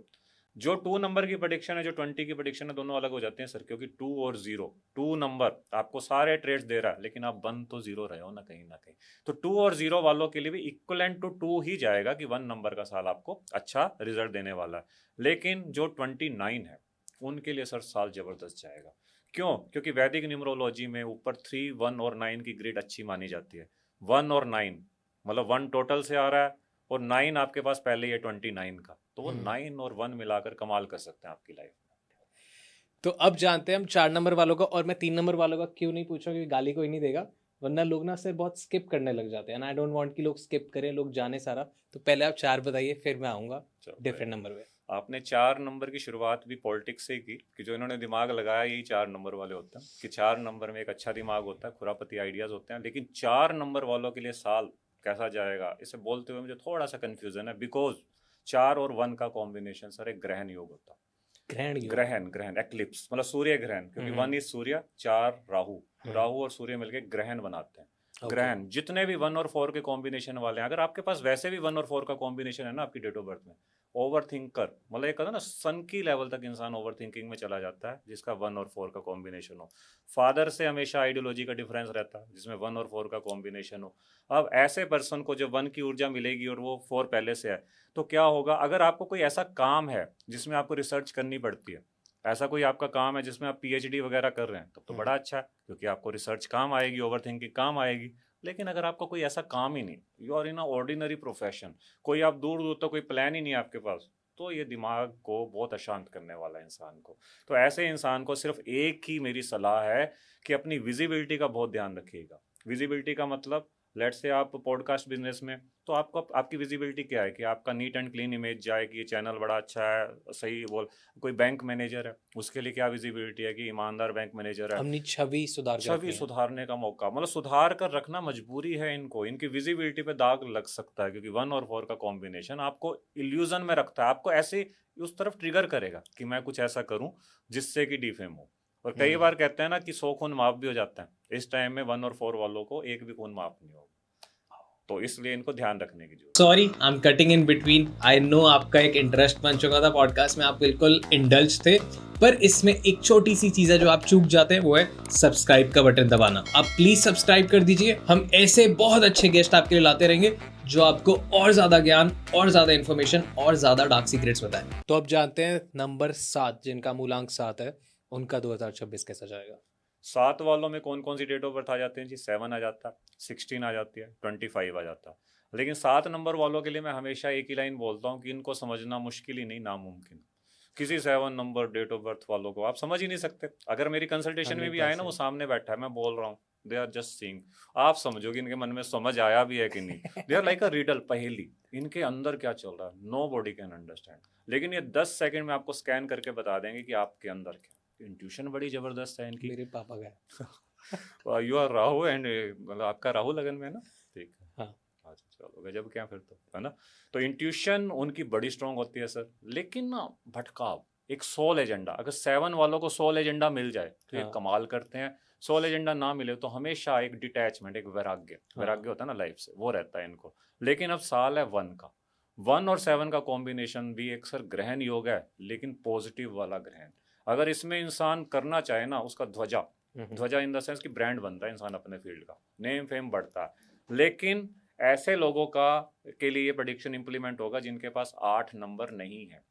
जो 2 नंबर की प्रेडिक्शन है, जो 20 की प्रेडिक्शन है, दोनों अलग हो जाते हैं सर। क्योंकि 2 और 0, 2 नंबर आपको सारे ट्रेड्स दे रहा है, लेकिन आप 1 तो 0 रहे हो ना कहीं ना कहीं। तो 2 और 0 वालों के लिए भी इक्वलेंट टू 2 ही जाएगा कि 1 नंबर का साल आपको अच्छा रिजल्ट देने वाला है। लेकिन जो 29 है उनके लिए सर साल जबरदस्त जाएगा। क्यों? क्योंकि वैदिक न्यूमरोलॉजी में ऊपर 3, 1 और 9 की ग्रिड अच्छी मानी जाती है। 1 और 9 मतलब 1 टोटल से आ रहा है और 9 आपके पास पहले ही है 29 का, तो वो 9 और 1 मिलाकर कमाल कर सकते हैं आपकी लाइफ में। तो अब जानते हैं हम 4 नंबर वालों का। और मैं 3 नंबर वालों का क्यों नहीं पूछा, क्योंकि गाली कोई नहीं देगा, वरना लोग ना से बहुत स्किप करने लग जाते हैं। आई डोंट वांट कि लोग स्किप करें, लोग जाने सारा। तो पहले आप 4 बताइए, फिर मैं आऊँगा डिफरेंट नंबर पे। आपने 4 नंबर की शुरुआत भी पॉलिटिक्स से ही की, कि जो इन्होंने दिमाग लगाया यही 4 नंबर वाले होते हैं, कि 4 नंबर में एक अच्छा दिमाग होता है, खुरापती आइडियाज होते हैं। लेकिन 4 नंबर वालों के लिए साल कैसा जाएगा, इसे बोलते हुए मुझे थोड़ा सा कंफ्यूजन है, बिकॉज 4 और 1 का कॉम्बिनेशन सर एक ग्रहण योग होता है। ग्रहण एक्लिप्स मतलब सूर्य ग्रहण, क्योंकि 1 इज सूर्य, 4 राहु, राहु और सूर्य मिलके ग्रहण बनाते हैं। ग्रहण जितने भी 1 और 4 के कॉम्बिनेशन वाले हैं, अगर आपके पास वैसे भी 1 और 4 का कॉम्बिनेशन है ना आपकी डेट ऑफ बर्थ में, ओवर थिंकर मतलब एक कहता है ना सन की लेवल तक इंसान ओवर थिंकिंग में चला जाता है, जिसका 1 और 4 का कॉम्बिनेशन हो। फादर से हमेशा आइडियोलॉजी का डिफरेंस रहता है, जिसमें 1 और 4 का कॉम्बिनेशन हो। अब ऐसे पर्सन को जब 1 की ऊर्जा मिलेगी और वो 4 पहले से है, तो क्या होगा, अगर आपको कोई ऐसा काम है जिसमें आपको रिसर्च करनी पड़ती है, ऐसा कोई आपका काम है जिसमें आप PhD वगैरह कर रहे हैं, तब तो बड़ा अच्छा है, क्योंकि आपको रिसर्च काम आएगी, ओवर थिंकिंग काम आएगी। लेकिन अगर आपका कोई ऐसा काम ही नहीं, you are in a ordinary profession, कोई आप दूर दूर तक कोई प्लान ही नहीं है आपके पास, तो ये दिमाग को बहुत अशांत करने वाला है इंसान को। तो ऐसे इंसान को सिर्फ एक ही मेरी सलाह है कि अपनी विजिबिलिटी का बहुत ध्यान रखिएगा। विजिबिलिटी का मतलब, लेट्स से आप पॉडकास्ट बिजनेस में, तो आपको आपकी विजिबिलिटी क्या है कि आपका नीट एंड क्लीन इमेज जाए कि ये चैनल बड़ा अच्छा है, सही बोल। कोई बैंक मैनेजर है, उसके लिए क्या विजिबिलिटी है कि ईमानदार बैंक मैनेजर है। अपनी छवि सुधारने का मौका, मतलब सुधार कर रखना मजबूरी है इनको। इनकी विजिबिलिटी पे दाग लग सकता है, क्योंकि 1 और 4 का कॉम्बिनेशन आपको इल्यूजन में रखता है, आपको ऐसे उस तरफ ट्रिगर करेगा कि मैं कुछ ऐसा करूं जिससे कि डिफेम हो। और कई बार कहते हैं ना कि 100 खून माफ भी हो जाता है, इस टाइम में 1 और 4 वालों को एक भी खून माफ नहीं होगा। तो इसलिए इनको ध्यान रखने की जरूरत। Sorry, I am cutting in between. I know आपका एक इंटरेस्ट बन चुका था पॉडकास्ट में, आप बिल्कुल इंडल्ज थे, पर इसमें एक छोटी सी चीज है जो आप चूक जाते हैं, वो है सब्सक्राइब का बटन दबाना। आप प्लीज सब्सक्राइब कर दीजिए। हम ऐसे बहुत अच्छे गेस्ट आपके लिए लाते रहेंगे जो आपको और ज्यादा ज्ञान और ज्यादा इन्फॉर्मेशन और ज्यादा डार्क सीक्रेट्स बताएं। तो अब जानते हैं नंबर 7, जिनका मूलांक 7 है, उनका 2026 कैसा जाएगा। 7 वालों में कौन कौन सी डेट ऑफ बर्थ आ जाते हैं जी? 7 आ जाता है, 16 आ जाती है, 25 आ जाता है। लेकिन 7 नंबर वालों के लिए मैं हमेशा एक ही लाइन बोलता हूँ कि इनको समझना मुश्किल ही नहीं, नामुमकिन। किसी 7 नंबर डेट ऑफ बर्थ वालों को आप समझ ही नहीं सकते। अगर मेरी कंसल्टेशन में भी आए ना, वो 100%। सामने बैठा है, मैं बोल रहा हूँ, दे आर जस्ट सीइंग, आप समझो कि इनके मन में समझ आया भी है कि नहीं। They are like a riddle, पहेली। इनके अंदर क्या चल रहा है, नो बॉडी कैन अंडरस्टैंड। लेकिन ये 10 सेकंड में आपको स्कैन करके बता देंगे कि आपके अंदर क्या। इंट्यूशन बड़ी जबरदस्त है इनकी। मेरे पापा का है। यू आर राहु एंड मतलब आपका राहु लगन में है ना? ठीक है। हाँ। अच्छा चलो, गजब क्या फिर तो, है ना? तो इंट्यूशन उनकी बड़ी स्ट्रांग होती है सर। लेकिन ना भटकाव, एक सोल एजेंडा, अगर 7 वालों को सोल एजेंडा मिल जाए तो ये हाँ। कमाल करते हैं। सोल एजेंडा ना मिले तो हमेशा एक डिटैचमेंट, एक वैराग्य, हाँ। वैराग्य होता है ना लाइफ से, वो रहता है इनको। लेकिन अब साल है 1 का, 1 और 7 का कॉम्बिनेशन भी एक सर ग्रहण योग है, लेकिन पॉजिटिव वाला ग्रहण। अगर इसमें इंसान करना चाहे ना, उसका ध्वजा, ध्वजा इन द सेंस की ब्रांड बनता है इंसान अपने फील्ड का, नेम फेम बढ़ता है। लेकिन ऐसे लोगों का के लिए प्रेडिक्शन इंप्लीमेंट होगा जिनके पास 8 नंबर नहीं है।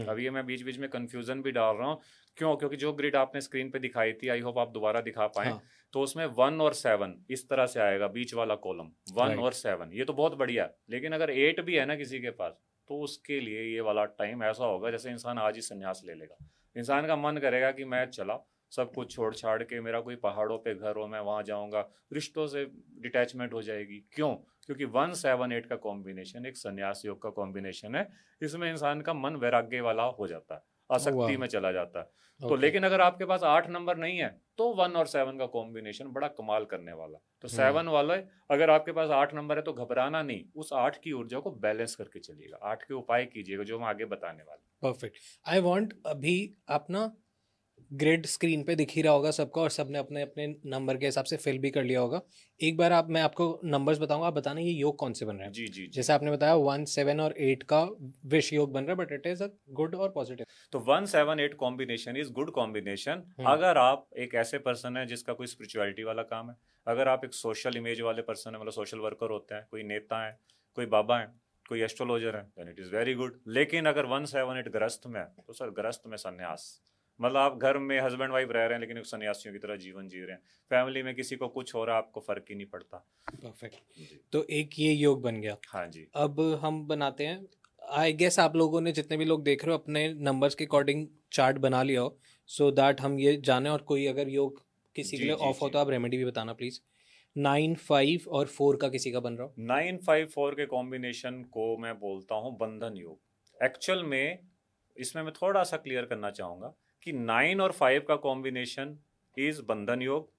अब ये मैं बीच बीच में कंफ्यूजन भी डाल रहा हूँ, क्यों? क्योंकि जो ग्रिड आपने स्क्रीन पे दिखाई थी, आई होप आप दोबारा दिखा पाए, हाँ। तो उसमें 1 और 7 इस तरह से आएगा, बीच वाला कॉलम 1 राइट। और 7, ये तो बहुत बढ़िया है। लेकिन अगर 8 भी है ना किसी के पास, तो उसके लिए ये वाला टाइम ऐसा होगा जैसे इंसान आज ही संन्यास ले लेगा। इंसान का मन करेगा कि मैं चला, सब कुछ छोड़ छाड़ के, मेरा कोई पहाड़ों पे घर हो, मैं वहां जाऊंगा, रिश्तों से डिटैचमेंट हो जाएगी। क्यों? क्योंकि 1 7 8 का कॉम्बिनेशन एक संन्यास योग का कॉम्बिनेशन है। इसमें इंसान का मन वैराग्य वाला हो जाता है, आसक्ति वाह। में चला जाता है। तो ओके। लेकिन अगर आपके पास 8 नंबर नहीं है, तो 1 और 7 का कॉम्बिनेशन बड़ा कमाल करने वाला। तो 7 वाला, अगर आपके पास 8 नंबर है तो घबराना नहीं, उस 8 की ऊर्जा को बैलेंस करके चलिएगा, 8 के उपाय कीजिएगा जो हम आगे बताने वाले। परफेक्ट। आई वांट, अभी आप ना ग्रिड स्क्रीन पे दिख ही रहा होगा सबको, और सबने अपने अपने नंबर के हिसाब से फिल भी कर लिया होगा। एक बार मैं आपको नंबर्स बताऊंगा, आप बताना ये योग कौन से बन रहे हैं। जी जी जी। जैसे आपने बताया 1 7 और 8 का विश योग बन रहा है, but it is a good और पॉजिटिव। तो 1 7 8 कॉम्बिनेशन इज गुड कॉम्बिनेशन। अगर आप एक ऐसे पर्सन है जिसका कोई स्पिरिचुअलिटी वाला काम है, अगर आप एक सोशल इमेज वाले पर्सन है, मतलब सोशल वर्कर होते हैं, कोई नेता है, कोई बाबा है, कोई एस्ट्रोलॉजर है, then it is very good. लेकिन अगर 1 7 8 ग्रस्त में है, तो सर ग्रस्त में संन्यास, मतलब आप घर में हस्बैंड वाइफ रह रहे हैं लेकिन एक सन्यासियों की तरह जीवन जी रहे हैं, फैमिली में किसी को कुछ हो रहा है, आपको फर्क ही नहीं पड़ता। परफेक्ट। जी। तो एक ये योग बन गया। हाँ जी। अब हम बनाते हैं, आई गेस आप लोगों ने, जितने भी लोग देख रहे हो, अपने नंबर्स के अकॉर्डिंग चार्ट बना लिया हो, सो दैट हम ये जाने। और कोई अगर योग किसी के जी लिए जी ऑफ हो जी। तो आप रेमेडी भी बताना प्लीज। 9 5 और 4 का किसी का बन रहा हो। 9 5 4 के कॉम्बिनेशन को मैं बोलता हूँ बंधन योग। एक्चुअल में इसमें मैं थोड़ा सा क्लियर करना चाहूंगा कि 9 और 5 का कॉम्बिनेशन इज बंधन योग,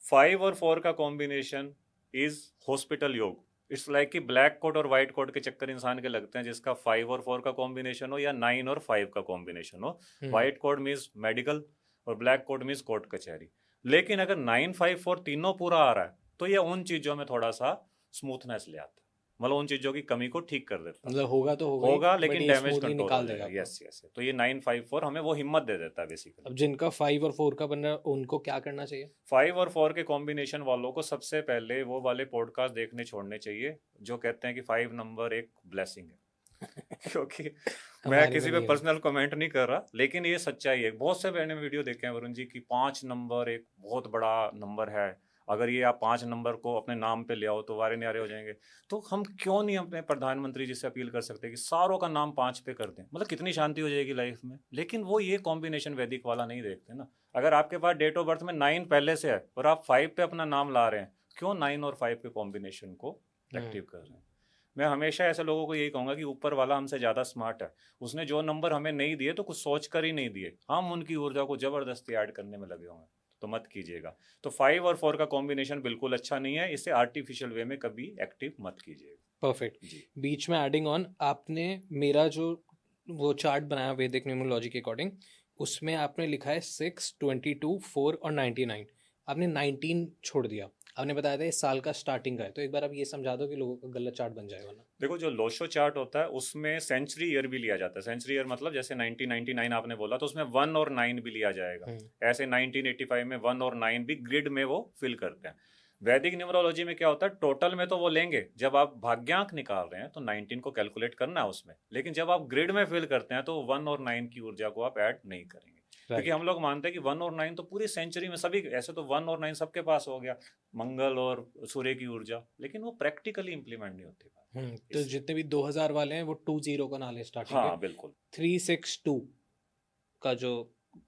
5 और 4 का कॉम्बिनेशन इज हॉस्पिटल योग। इट्स लाइक कि ब्लैक कोट और व्हाइट कोट के चक्कर इंसान के लगते हैं, जिसका 5 और 4 का कॉम्बिनेशन हो या 9 और 5 का कॉम्बिनेशन हो। व्हाइट कोट मीन्स मेडिकल और ब्लैक कोट मीन्स कोर्ट कचहरी। लेकिन अगर 9 5 4 तीनों पूरा आ रहा है, तो ये उन चीजों में थोड़ा सा स्मूथनेस ले आता है, मतलब उन चीजों की कमी को ठीक कर देता है। मतलब होगा तो होगा ही, होगा but लेकिन ये डैमेज smoothly कंट्रोल हो निकाल देगा जाएगा। आपको। Yes yes. तो ये 9 5 4 हमें वो हिम्मत दे देता है बेसिकली। अब जिनका 5 और 4 का बन रहा है उनको क्या करना चाहिए? 5 और 4 के कॉम्बिनेशन वालों को सबसे पहले वो वाले पॉडकास्ट देखने छोड़ने चाहिए जो कहते हैं कि 5 नंबर एक ब्लेसिंग है। क्योंकि मैं हमारी किसी में पे नहीं है। पर्सनल कमेंट नहीं कर रहा, लेकिन ये सच्चाई है। बहुत से मैंने वीडियो देखे हैं वरुण जी की 5 नंबर एक बहुत बड़ा नंबर है, अगर ये आप 5 नंबर को अपने नाम पे ले आओ तो वारे न्यारे हो जाएंगे। तो हम क्यों नहीं अपने प्रधानमंत्री जी से अपील कर सकते कि सारों का नाम 5 पे कर दें, मतलब कितनी शांति हो जाएगी लाइफ में। लेकिन वो ये कॉम्बिनेशन वैदिक वाला नहीं देखते ना। अगर आपके पास डेट ऑफ बर्थ में 9 पहले से है और आप 5 पे अपना नाम ला रहे हैं, क्यों 9 और 5 के कॉम्बिनेशन को एक्टिव कर रहे हैं? मैं हमेशा ऐसे लोगों को यही कहूंगा कि ऊपर वाला हमसे ज्यादा स्मार्ट है, उसने जो नंबर हमें नहीं दिए तो कुछ सोच कर ही नहीं दिए, हम उनकी ऊर्जा को जबरदस्ती ऐड करने में लगे हुए हैं, तो मत कीजिएगा। तो 5 और 4 का कॉम्बिनेशन बिल्कुल अच्छा नहीं है, इसे आर्टिफिशियल वे में कभी एक्टिव मत कीजिएगा। परफेक्ट। जी बीच में एडिंग ऑन, आपने मेरा जो वो चार्ट बनाया वैदिक न्यूमरोलॉजी के अकॉर्डिंग, उसमें आपने लिखा है 6 22 4 और 99। आपने 19 छोड़ दिया। आपने बताया था इस साल का स्टार्टिंग का है, तो एक बार आप ये समझा दो कि लोगों का गलत चार्ट बन जाएगा ना। देखो, जो लोशो चार्ट होता है उसमें सेंचुरी ईयर भी लिया जाता है। सेंचुरी ईयर मतलब जैसे 1999 आपने बोला, तो उसमें 1 और 9 भी लिया जाएगा। ऐसे 1985 में 1 और 9 भी ग्रिड में वो फिल करते हैं। वैदिक न्यूमरोलॉजी में क्या होता है, टोटल में तो वो लेंगे, जब आप भाग्यांक निकाल रहे हैं तो 19 को कैलकुलेट करना है उसमें, लेकिन जब आप ग्रिड में फिल करते हैं तो 1 और 9 की ऊर्जा को आप ऐड नहीं करेंगे। क्योंकि हम लोग मानते हैं कि 1 और 9 तो पूरी सेंचुरी में सभी, ऐसे तो 1 और 9 सबके पास हो गया, मंगल और सूर्य की ऊर्जा, लेकिन वो प्रैक्टिकली इंप्लीमेंट नहीं होती। तो जितने भी 2000 वाले हैं वो 20 का नाले स्टार्टिंग हाँ बिल्कुल। 362 का जो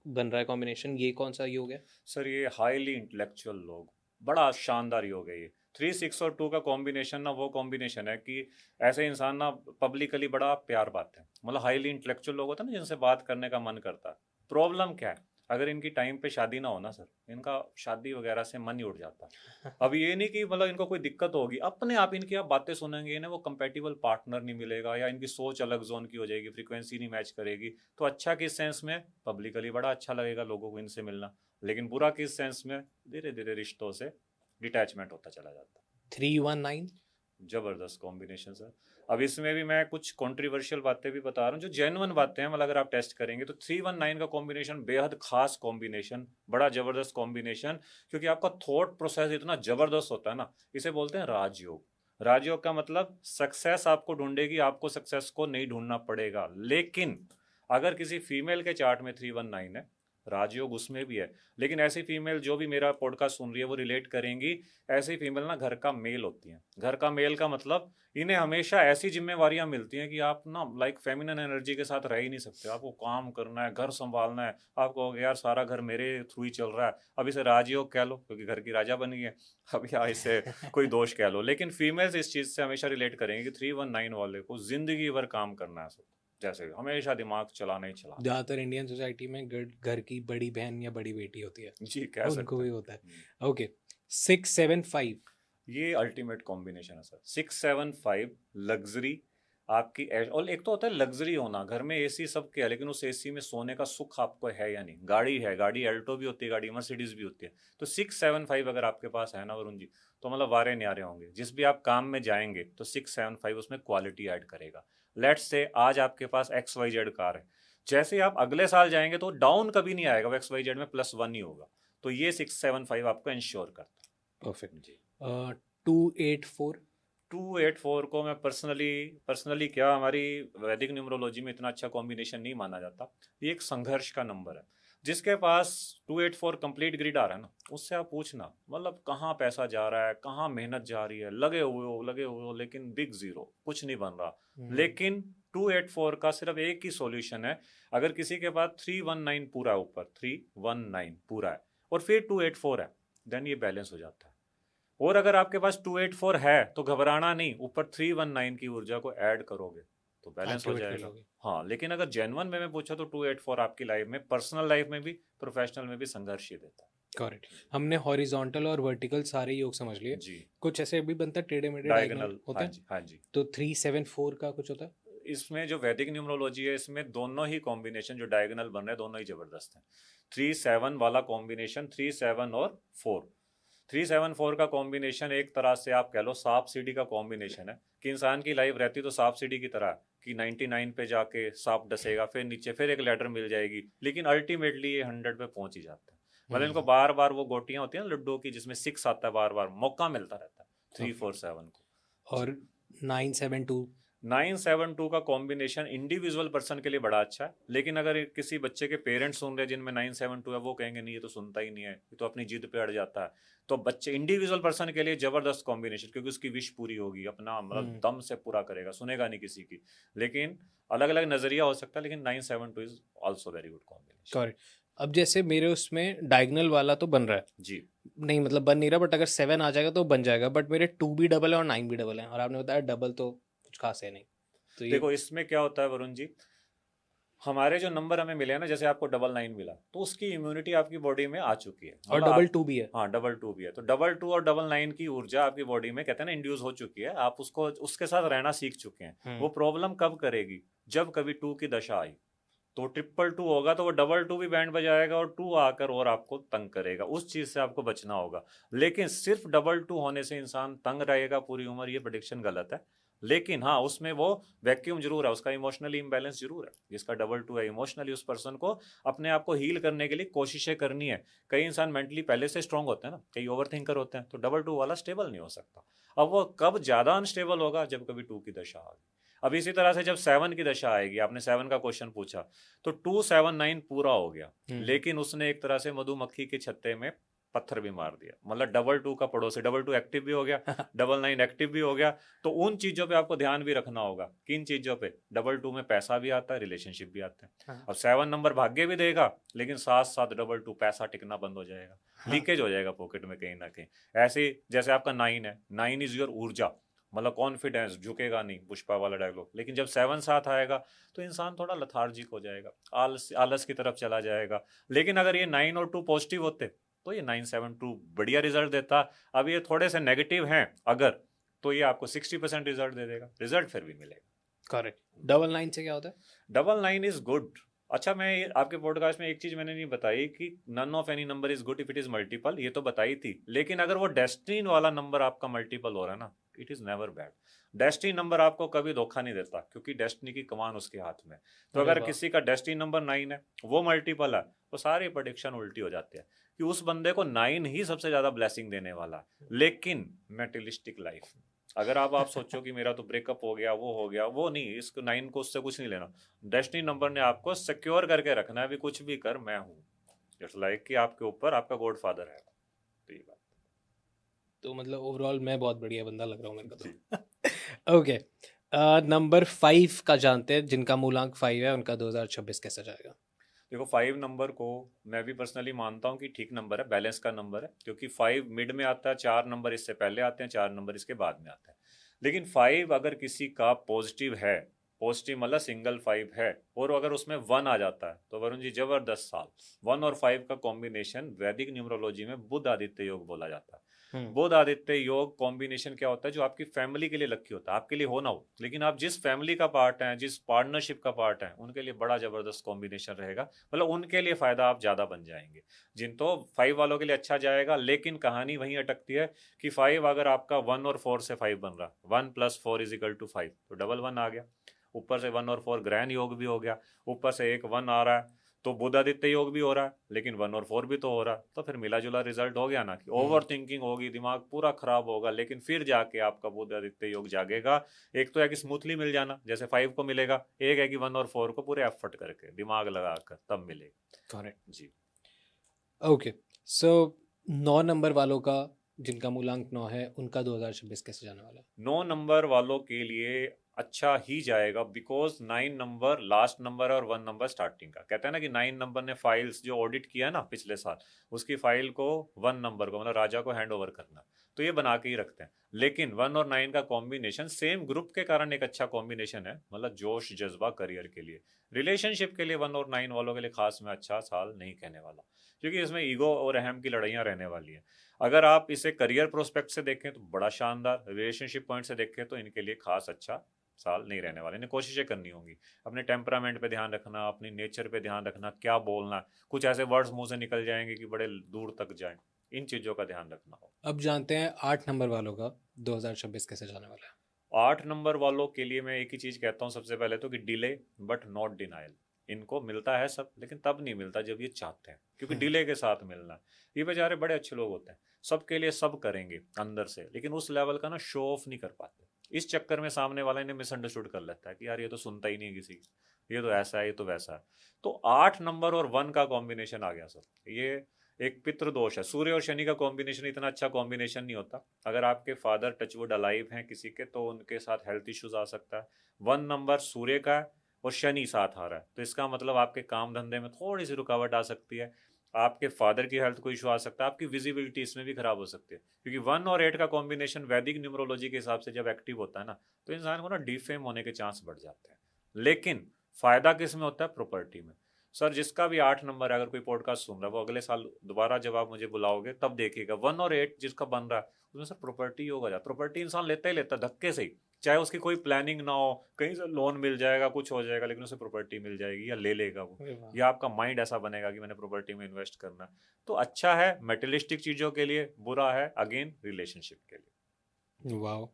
बन रहा है कॉम्बिनेशन, ये कौन सा योग है सर ये हाईली इंटेलेक्चुअल लोग, बड़ा शानदार योग है ये। 3 6 और 2 का कॉम्बिनेशन ना वो कॉम्बिनेशन है कि ऐसे इंसान ना पब्लिकली बड़ा प्यार पाते हैं, मतलब हाईली इंटेलेक्चुअल लोग होते हैं ना जिनसे बात करने का मन करता है। प्रॉब्लम क्या है, अगर इनकी टाइम पे शादी ना हो ना सर, इनका शादी वगैरह से मन ही उठ जाता है। अब ये नहीं कि मतलब इनको कोई दिक्कत होगी, अपने आप इनकी आप बातें सुनेंगे इन्हें वो कंपेटिबल पार्टनर नहीं मिलेगा, या इनकी सोच अलग जोन की हो जाएगी, फ्रीक्वेंसी नहीं मैच करेगी। तो अच्छा किस सेंस में, पब्लिकली बड़ा अच्छा लगेगा लोगों को इनसे मिलना, लेकिन बुरा किस सेंस में, धीरे धीरे रिश्तों से डिटैचमेंट होता चला जाता है। 319 जबरदस्त कॉम्बिनेशन सर। अब इसमें भी मैं कुछ कंट्रोवर्शियल बातें भी बता रहा हूँ जो जेन्युइन बातें हैं, मतलब अगर आप टेस्ट करेंगे तो 319 का कॉम्बिनेशन बेहद खास कॉम्बिनेशन, बड़ा जबरदस्त कॉम्बिनेशन, क्योंकि आपका थॉट प्रोसेस इतना जबरदस्त होता है ना, इसे बोलते हैं राजयोग। राजयोग का मतलब सक्सेस आपको ढूंढेगी, आपको सक्सेस को नहीं ढूंढना पड़ेगा। लेकिन अगर किसी फीमेल के चार्ट में 319 है, राजयोग उसमें भी है, लेकिन ऐसी फीमेल जो भी मेरा पॉडकास्ट सुन रही है वो रिलेट करेंगी, ऐसी फीमेल ना घर का मेल होती हैं। घर का मेल का मतलब इन्हें हमेशा ऐसी जिम्मेवारियां मिलती हैं कि आप ना लाइक फेमिनिन एनर्जी के साथ रह ही नहीं सकते, आपको काम करना है, घर संभालना है, आपको यार सारा घर मेरे थ्रू ही चल रहा है। अब इसे राजयोग कह लो क्योंकि घर की राजा बन गई है, अब या इसे कोई दोष कह लो, लेकिन फीमेल्स इस चीज से हमेशा रिलेट करेंगे कि 319 वाले को जिंदगी भर काम करना है, जैसे हमेशा दिमाग चलाना ही चलाना। ज़्यादातर इंडियन सोसाइटी में घर की बड़ी बहन या बड़ी बेटी होती है, जी कह सकते उनको भी होता है। हैं। ओके 675 ये अल्टीमेट कॉम्बिनेशन है सर। 675 लग्जरी आपकी और एक तो होता है लग्जरी होना, घर में एसी सबके है, लेकिन उस एसी में सोने का सुख आपको है या नहीं। गाड़ी है, गाड़ी एल्टो भी होती है, गाड़ी मर्सिडीज भी होती है। तो 675 अगर आपके पास है ना वरुण जी, तो मतलब वारे न्यारे होंगे। जिस भी आप काम में जाएंगे तो 675 उसमें क्वालिटी ऐड करेगा। लेट्स से आज आपके पास XYZ कार है, जैसे आप अगले साल जाएंगे तो डाउन कभी नहीं आएगा, वो XYZ में +1 ही होगा। तो ये 675 आपको इंश्योर करता है। परफेक्ट जी 284 284 को मैं पर्सनली क्या, हमारी वैदिक न्यूमरोलॉजी में इतना अच्छा कॉम्बिनेशन नहीं माना जाता। ये एक संघर्ष का नंबर है। जिसके पास 284 कंप्लीट ग्रिड आ रहा है ना, उससे आप पूछना मतलब कहाँ पैसा जा रहा है, कहाँ मेहनत जा रही है, लगे हुए हो लेकिन बिग जीरो, कुछ नहीं बन रहा। लेकिन 284 का सिर्फ एक ही सॉल्यूशन है। अगर किसी के पास 319 पूरा है, ऊपर 319 पूरा है और फिर 284 है, देन ये बैलेंस हो जाता है। और अगर आपके पास 284 है तो घबराना नहीं, ऊपर 319 की ऊर्जा को ऐड करोगे तो बैलेंस हो जाएगा। हाँ, लेकिन अगर जेन्युइन में मैं पूछा तो 284 आपकी लाइफ में, पर्सनल लाइफ में भी, प्रोफेशनल में भी संघर्ष ही देता है। करेक्ट। हमने हॉरिजॉन्टल और वर्टिकल सारे योग समझ लिए जी। कुछ ऐसे भी बनता है टेढ़े मेढ़े डायगोनल होते हैं। हाँ जी। तो 374 का कुछ होता है। इसमें जो वैदिक न्यूमरोलॉजी है इसमें दोनों ही कॉम्बिनेशन जो डायगोनल बन रहे हैं दोनों ही जबरदस्त हैं। 3-7 वाला कॉम्बिनेशन, 3-7 और 4, 3-7-4 का कॉम्बिनेशन एक तरह से आप कह लो सांप सीढ़ी का कॉम्बिनेशन है कि इंसान की लाइफ रहती तो सांप सीढ़ी की तरह कि 99 पे जाके सांप डसेगा, फिर नीचे फिर एक लेटर मिल जाएगी, लेकिन अल्टीमेटली ये 100 पे पहुंच ही जाता है। मतलब इनको बार बार वो गोटियां होती हैं लड्डू की जिसमें 6 आता है, बार बार मौका मिलता रहता है 3-4-7 को। और 972 का कॉम्बिनेशन इंडिविजुअल पर्सन के लिए बड़ा अच्छा है, लेकिन अगर किसी बच्चे के पेरेंट्स सुन रहे हैं जिनमें 972 है, वो कहेंगे नहीं ये तो सुनता ही नहीं है, ये तो अपनी जिद पे अड़ जाता है। तो बच्चे इंडिविजुअल पर्सन के लिए जबरदस्त कॉम्बिनेशन, क्योंकि उसकी विश पूरी होगी, अपना मतलब दम से पूरा करेगा, सुनेगा नहीं किसी की। लेकिन अलग अलग नजरिया हो सकता है, लेकिन 972 is also very good combination. अब जैसे मेरे उसमें डायगोनल वाला तो बन रहा है जी, नहीं मतलब बन नहीं रहा, बट अगर 7 आ जाएगा तो बन जाएगा, बट मेरे 2 भी डबल है और 9 भी डबल है, और आपने बताया डबल तो कुछ खास है नहीं। तो देखो इसमें क्या होता है वरुण जी, हमारे जो नंबर हमें मिले हैं ना, जैसे आपको 999 मिला तो उसकी इम्यूनिटी आपकी बॉडी में आ चुकी है, और डबल 2 भी है। हाँ डबल 2 भी है, तो डबल 2 और 99 की ऊर्जा आपकी बॉडी में कहते हैं ना इंड्यूस हो चुकी है, आप उसको उसके साथ रहना सीख चुके हैं। वो प्रॉब्लम कब करेगी, जब कभी 2 की दशा आई तो 222 होगा तो वो डबल 2 भी बैंड बजाएगा और 2 आकर और आपको तंग करेगा, उस चीज से आपको बचना होगा। लेकिन सिर्फ डबल 2 होने से इंसान तंग रहेगा पूरी उम्र, ये प्रेडिक्शन गलत है। लेकिन हाँ उसमें वो वैक्यूम जरूर है, उसका इमोशनली इम्बैलेंस जरूर है। जिसका डबल 2 है, इमोशनली उस पर्सन को अपने आप को हील करने के लिए कोशिशें करनी है। कई इंसान मेंटली पहले से स्ट्रांग होते हैं ना, कई ओवर थिंकर होते हैं, तो डबल 2 वाला स्टेबल नहीं हो सकता। अब वो कब ज्यादा अनस्टेबल होगा, जब कभी 2 की दशा आ गई। अब इसी तरह से जब 7 की दशा आएगी, आपने 7 का क्वेश्चन पूछा, तो 279 पूरा हो गया, लेकिन उसने एक तरह से मधुमक्खी के छत्ते में पत्थर भी मार दिया, मतलब डबल 2 का पड़ोसी, डबल 2 एक्टिव भी हो गया, डबल 9 एक्टिव भी हो गया। तो उन चीजों पे आपको ध्यान भी रखना होगा। किन चीजों पे? डबल 2 में पैसा भी आता है, रिलेशनशिप भी आता है। अब 7 नंबर भाग्य भी देगा, लेकिन साथ साथ डबल 2 पैसा टिकना बंद हो जाएगा, लीकेज हो जाएगा पॉकेट में कहीं ना कहीं। ऐसे जैसे आपका 9 है, 9 इज योर ऊर्जा, मतलब कॉन्फिडेंस, झुकेगा नहीं, पुष्पा वाला डायलॉग। लेकिन जब 7 साथ आएगा तो इंसान थोड़ा लथार्जिक हो जाएगा, आलस की तरफ चला जाएगा। लेकिन अगर ये 9 और 2 पॉजिटिव होते तो ये 972 बढ़िया रिजल्ट देता। अब ये थोड़े से नेगेटिव हैं अगर, तो ये आपको 60% रिजल्ट दे देगा, रिजल्ट फिर भी मिलेगा। करेक्ट। डबल 9 से क्या होता है? Double 9 is good. अच्छा, मैं आपके पॉडकास्ट में एक चीज मैंने नहीं बताई कि none of any number is good if it is multiple, ये तो बताई थी। लेकिन अगर वो डेस्टिनी वाला नंबर आपका मल्टीपल हो रहा है ना, it is never bad. Destiny number आपको कभी धोखा नहीं देता, क्योंकि डेस्टिनी की कमान उसके हाथ में। तो अगर किसी का डेस्टिनी नंबर 9 है, वो मल्टीपल है, तो सारी प्रेडिक्शन उल्टी हो जाती है कि उस बंदे को 9 ही सबसे ज्यादा ब्लेसिंग देने वाला है। लेकिन मेटेरियलिस्टिक लाइफ, अगर आप सोचो कि मेरा तो ब्रेकअप हो गया, वो हो गया, वो नहीं, इसको 9 को उससे कुछ नहीं लेना। डेस्टिनी नंबर ने आपको सिक्योर करके रखना है, भी कुछ भी कर मैं हूँ, जस्ट लाइक कि आपके ऊपर आपका गॉड फादर है। तो ये बात, तो मतलब ओवरऑल मैं बहुत बढ़िया बंदा लग रहा हूँ मेरे को तो। ओके, नंबर 5 का जानते हैं, जिनका मूलांक 5 है, उनका 2026 कैसा जाएगा? देखो 5 नंबर को मैं भी पर्सनली मानता हूँ कि ठीक नंबर है, बैलेंस का नंबर है, क्योंकि 5 मिड में आता है, 4 नंबर इससे पहले आते हैं, 4 नंबर इसके बाद में आते हैं। लेकिन 5 अगर किसी का पॉजिटिव है, पॉजिटिव मतलब सिंगल 5 है, और अगर उसमें 1 आ जाता है, तो वरुण जी जबरदस्त साल। 1 और 5 का कॉम्बिनेशन वैदिक न्यूमरोलॉजी में बुध आदित्य योग बोला जाता है। बुध आदित्य योग कॉम्बिनेशन क्या होता है? जो आपकी फैमिली के लिए लकी होता है, आपके लिए हो ना हो, लेकिन आप जिस फैमिली का पार्ट हैं, जिस पार्टनरशिप का पार्ट है, उनके लिए बड़ा जबरदस्त कॉम्बिनेशन रहेगा, मतलब उनके लिए फायदा आप ज्यादा बन जाएंगे। जिन तो 5 वालों के लिए अच्छा जाएगा, लेकिन कहानी वहीं अटकती है कि 5 अगर आपका 1 और 4 से 5 बन रहा, 1 + 4 = 5, तो डबल 1 आ गया। ऊपर से 1 और 4 ग्रहण योग भी हो गया, ऊपर से एक 1 आ रहा है, तो बुध आदित्य योग भी हो रहा है, लेकिन 1 और 4 भी तो हो रहा है, तो फिर मिला जुला रिजल्ट हो गया ना। कि ओवर थिंकिंग होगी, दिमाग पूरा खराब होगा, लेकिन फिर जाके आपका बुध आदित्य योग जागेगा। एक तो है कि स्मूथली मिल जाना, जैसे 5 को मिलेगा, एक है कि 1 और 4 को पूरे एफर्ट करके, दिमाग लगाकर तब मिलेगा। करेक्ट जी। ओके, सो 9 नंबर वालों का, जिनका मूलांक 9 है, उनका 2026 कैसे जाने वाला है? 9 नंबर वालों के लिए अच्छा ही जाएगा, बिकॉज 9 नंबर लास्ट नंबर है और 1 नंबर स्टार्टिंग का। कहते हैं ना कि 9 नंबर ने फाइल्स जो ऑडिट किया है ना पिछले साल, उसकी फाइल को 1 नंबर को, मतलब राजा को हैंड ओवर करना, तो ये बना के ही रखते हैं। लेकिन 1 और 9 का कॉम्बिनेशन सेम ग्रुप के कारण एक अच्छा कॉम्बिनेशन है, मतलब जोश जज्बा करियर के लिए। रिलेशनशिप के लिए 1 और 9 वालों के लिए खास में अच्छा साल नहीं कहने वाला, क्योंकि इसमें ईगो और अहम की लड़ाइयाँ रहने वाली हैं। अगर आप इसे करियर प्रोस्पेक्ट से देखें तो बड़ा शानदार, रिलेशनशिप पॉइंट से देखें तो इनके लिए खास अच्छा साल नहीं रहने वाले। इन्हें कोशिशें करनी होंगी, अपने टेम्परामेंट पे ध्यान रखना, अपनी नेचर पे ध्यान रखना, क्या बोलना, कुछ ऐसे वर्ड्स मुंह से निकल जाएंगे कि बड़े दूर तक जाएं, इन चीज़ों का ध्यान रखना हो। अब जानते हैं 8 नंबर वालों का 2026 कैसे जाने वाला है? 8 नंबर वालों के लिए मैं एक ही चीज़ कहता हूँ सबसे पहले तो, कि डिले बट नॉट डिनाइल। इनको मिलता है सब, लेकिन तब नहीं मिलता जब ये चाहते हैं, क्योंकि डिले के साथ मिलना है। ये बेचारे बड़े अच्छे लोग होते हैं, सबके लिए सब करेंगे अंदर से, लेकिन उस लेवल का ना शो ऑफ नहीं कर पाते। इस चक्कर में सामने वाला इन्हें मिसअंडरस्टूड कर लेता है कि यार ये तो सुनता ही नहीं है किसी की, ये तो ऐसा है, ये तो वैसा है। तो 8 नंबर और 1 का कॉम्बिनेशन आ गया सर, ये एक पितृदोष है। सूर्य और शनि का कॉम्बिनेशन इतना अच्छा कॉम्बिनेशन नहीं होता। अगर आपके फादर टचवुड अलाइव हैं किसी के, तो उनके साथ हेल्थ इश्यूज आ सकता है। 1 नंबर सूर्य का है और शनि साथ आ रहा है, तो इसका मतलब आपके काम धंधे में थोड़ी सी रुकावट आ सकती है, आपके फादर की हेल्थ को इशू आ सकता है, आपकी विजिबिलिटी इसमें भी खराब हो सकती है। क्योंकि 1 और 8 का कॉम्बिनेशन वैदिक न्यूमरोलॉजी के हिसाब से जब एक्टिव होता है ना, तो इंसान को ना डिफेम होने के चांस बढ़ जाते हैं। लेकिन फायदा किस में होता है? प्रॉपर्टी में। सर जिसका भी 8 नंबर है, अगर कोई पॉडकास्ट सुन रहा है, वो अगले साल दोबारा जब आप मुझे बुलाओगे तब देखिएगा, 1 और 8 जिसका बन रहा है उसमें सर प्रॉपर्टी योग आ जाए। प्रॉपर्टी इंसान लेता ही लेता धक्के से ही, चाहे उसकी कोई प्लानिंग ना हो, कहीं से लोन मिल जाएगा, कुछ हो जाएगा, लेकिन उसे प्रॉपर्टी मिल जाएगी या ले लेगा वो, या आपका माइंड ऐसा बनेगा कि मैंने प्रॉपर्टी में इन्वेस्ट करना। तो अच्छा है मेटेरियलिस्टिक चीजों के लिए, बुरा है अगेन रिलेशनशिप के लिए। वाह,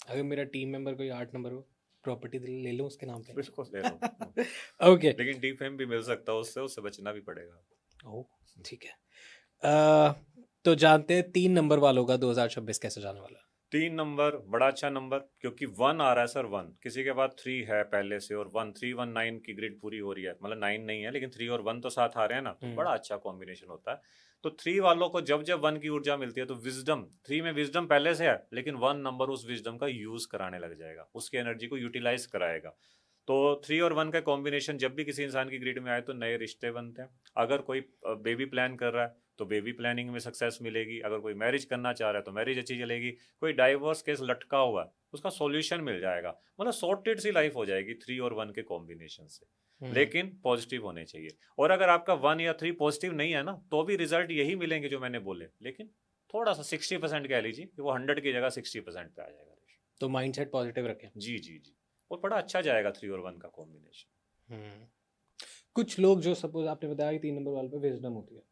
अगर मेरा टीम मेंबर कोई 8 नंबर हो, प्रॉपर्टी ले लूं उसके नाम पे? बिल्कुल ले लो। ओके, लेकिन डीफेम भी मिल सकता है उससे, उससे बचना भी पड़ेगा। ओह ठीक है। तो जानते हैं 3 नंबर वालों का 2026 कैसे जाने वाला है? 3 नंबर बड़ा अच्छा नंबर, क्योंकि 1 आ रहा है सर। 1 किसी के पास 3 है पहले से, और 1 3 1 9 की ग्रिड पूरी हो रही है, मतलब 9 नहीं है लेकिन 3 और 1 तो साथ आ रहे हैं ना, तो बड़ा अच्छा कॉम्बिनेशन होता है। तो 3 वालों को जब जब 1 की ऊर्जा मिलती है तो विजडम, 3 में विजडम पहले से है लेकिन 1 नंबर उस विजडम का यूज कराने लग जाएगा, उसकी एनर्जी को यूटिलाइज कराएगा। तो 3 और 1 का कॉम्बिनेशन जब भी किसी इंसान की ग्रिड में आए तो नए रिश्ते बनते हैं। अगर कोई बेबी प्लान कर रहा है तो बेबी प्लानिंग में सक्सेस मिलेगी, अगर कोई मैरिज करना चाह रहा है तो मैरिज अच्छी चलेगी, कोई डाइवोर्स केस लटका हुआ है उसका सॉल्यूशन मिल जाएगा, मतलब सॉर्टेड सी लाइफ हो जाएगी 3 और 1 के कॉम्बिनेशन से। लेकिन पॉजिटिव होने चाहिए, और अगर आपका 1 या 3 पॉजिटिव नहीं है ना तो भी रिजल्ट यही मिलेंगे जो मैंने बोले, लेकिन थोड़ा सा 60% कह लीजिए कि वो 100 की जगह 60% पे आ जाएगा। तो माइंडसेट पॉजिटिव रखें। जी जी जी, और बड़ा अच्छा जाएगा 3 और 1 का कॉम्बिनेशन। कुछ लोग जो सपोज आपने बताया कि 3 नंबर वाले पे विजडम होती है,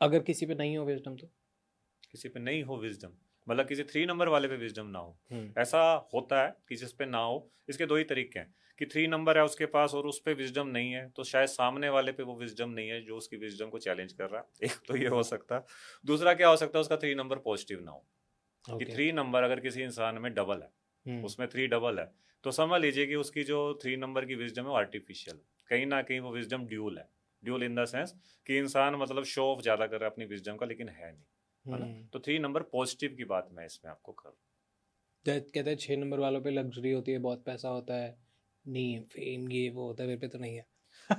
अगर किसी पे नहीं हो विजडम तो? किसी पे नहीं हो विजडम, मतलब किसी 3 नंबर वाले पे विजडम ना हो, हम्म। ऐसा होता है कि जिस पे ना हो। इसके दो ही तरीके हैं कि 3 नंबर है उसके पास और उस पे विजडम नहीं है, तो शायद सामने वाले पे वो विजडम नहीं है जो उसकी विजडम को चैलेंज कर रहा है। एक तो ये हो सकता है। दूसरा क्या हो सकता है, उसका 3 नंबर पॉजिटिव ना हो। कि 3 नंबर अगर किसी इंसान में डबल है, उसमें 3 डबल है, तो समझ लीजिए कि उसकी जो 3 नंबर की विजडम है वो आर्टिफिशियल, कहीं ना कहीं वो विजडम ड्यूल है। ड्यूल इन द सेंस कि इंसान मतलब शो ऑफ ज्यादा कर रहा है अपनी विजडम का, लेकिन है नहीं, है ना। तो 3 नंबर पॉजिटिव की बात मैं इसमें आपको कर रहा हूँ। कहते हैं 6 नंबर वालों पे लग्जरी होती है, बहुत पैसा होता है, नहीं फेम ये वो होता है, मेरे पे तो नहीं है।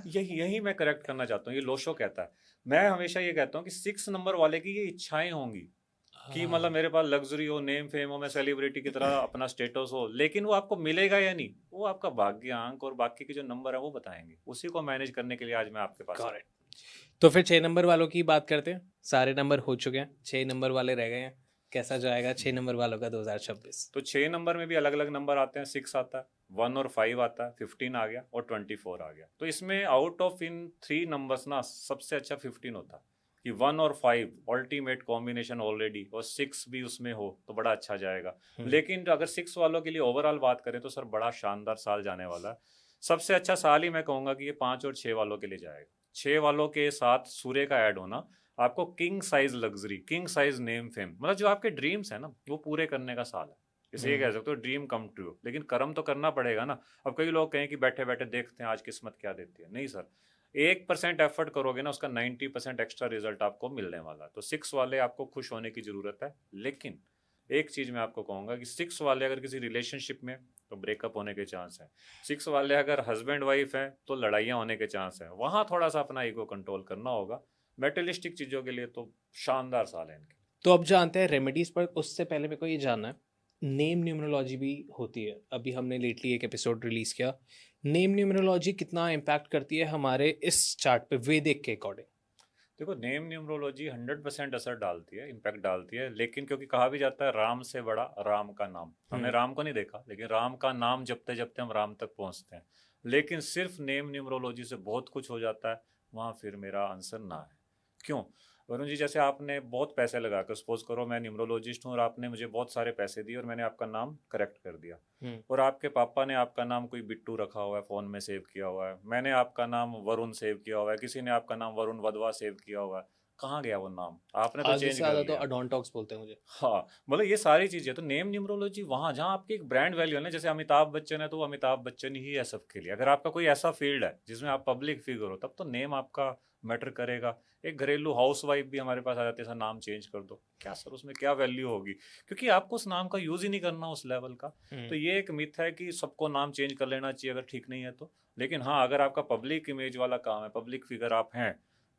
यही यही मैं करेक्ट करना चाहता हूँ, ये लोशो कहता है। मैं हमेशा ये कहता हूँ कि 6 नंबर वाले की ये इच्छाएं होंगी कि मतलब मेरे पास लग्जरी हो, नेम फेम हो, मैं सेलिब्रिटी की तरह अपना स्टेटस हो, लेकिन वो आपको मिलेगा या नहीं वो आपका भाग्यांक और बाकी के जो नंबर है वो बताएंगे। उसी को मैनेज करने के लिए आज मैं आपके पास आया। करेक्ट। तो फिर 6 नंबर वालों की बात करते हैं। सारे नंबर हो चुके हैं, 6 नंबर वाले रह गए हैं। कैसा जाएगा 6 नंबर वालों का 2026? तो 6 नंबर में भी अलग अलग नंबर आते हैं। 6 आता है, 1 और 5 आता है, 15 आ गया और 24 आ गया। तो इसमें आउट ऑफ इन 3 नंबर्स ना सबसे अच्छा 15 होता है कि 1 और 5 अल्टीमेट कॉम्बिनेशन ऑलरेडी, और 6 भी उसमें हो तो बड़ा अच्छा जाएगा। लेकिन अगर 6 वालों के लिए ओवरऑल बात करें तो सर बड़ा शानदार साल जाने वाला है। सबसे अच्छा साल ही मैं कहूँगा कि ये 5 और 6 वालों के लिए जाएगा। 6 वालों के साथ सूर्य का ऐड होना आपको king size luxury, king size name fame, मतलब जो आपके ड्रीम्स है ना वो पूरे करने का साल है। इसे ये कह सकते हो ड्रीम कम ट्रू, लेकिन कर्म तो करना पड़ेगा ना। अब कई लोग कहें कि बैठे बैठे देखते हैं आज किस्मत क्या देती है, नहीं सर। 1% एफर्ट करोगे ना उसका 90% एक्स्ट्रा रिजल्ट आपको मिलने वाला है। तो 6 वाले आपको खुश होने की जरूरत है, लेकिन एक चीज मैं आपको कहूंगा कि 6 वाले अगर किसी रिलेशनशिप में तो ब्रेकअप होने के चांस है। 6 वाले अगर हस्बैंड वाइफ हैं तो लड़ाइयाँ होने के चांस है, वहां थोड़ा सा अपना ईगो कंट्रोल करना होगा। मेटेलिस्टिक चीजों के लिए तो शानदार साल है इनके। तो अब जानते हैं रेमेडीज पर। उससे पहले मेरे को ये जानना है, नेम न्यूमरोलॉजी भी होती है। अभी हमने लेटली एक एपिसोड रिलीज किया। नेम न्यूमरोलॉजी कितना इम्पैक्ट करती है हमारे इस चार्ट पे वैदिक के अकॉर्डिंग? देखो नेम न्यूमरोलॉजी 100% असर डालती है, इम्पैक्ट डालती है, लेकिन क्योंकि कहा भी जाता है राम से बड़ा राम का नाम। हमने राम को नहीं देखा लेकिन राम का नाम जपते जपते हम राम तक पहुंचते हैं। लेकिन सिर्फ नेम न्यूमरोलॉजी से बहुत कुछ हो जाता है, वहाँ फिर मेरा आंसर ना है। क्यों वरुण जी? जैसे आपने बहुत पैसे लगाकर, सपोज करो मैं न्यूमरोलॉजिस्ट हूँ और आपने मुझे बहुत सारे पैसे दिए और मैंने आपका नाम करेक्ट कर दिया, और आपके पापा ने आपका नाम कोई बिट्टू रखा हुआ है, फोन में सेव किया हुआ है, मैंने आपका नाम वरुण सेव किया हुआ है, किसी ने आपका नाम वरुण वधवा सेव किया हुआ है, कहाँ गया वो नाम? आपने तो आधे चेंज से कर ज़्यादा तो लिया। अडोंटॉक्स बोलते हैं मुझे। हाँ, मतलब ये सारी चीजें तो नेम न्यूमरोलॉजी वहां जहाँ आपकी एक ब्रांड वैल्यू है ना, जैसे अमिताभ बच्चन है तो वो अमिताभ बच्चन ही है सबके लिए। अगर आपका कोई ऐसा फील्ड है जिसमें आप पब्लिक फिगर हो तब तो नेम आपका मैटर करेगा। एक घरेलू हाउसवाइफ भी हमारे पास आ जाती है, सर नाम चेंज कर दो, क्या सर उसमें क्या वैल्यू होगी? क्योंकि आपको उस नाम का यूज ही नहीं करना उस लेवल का। तो ये एक मिथ है कि सबको नाम चेंज कर लेना चाहिए अगर ठीक नहीं है तो। लेकिन हाँ, अगर आपका पब्लिक इमेज वाला काम है, पब्लिक फिगर आप हैं,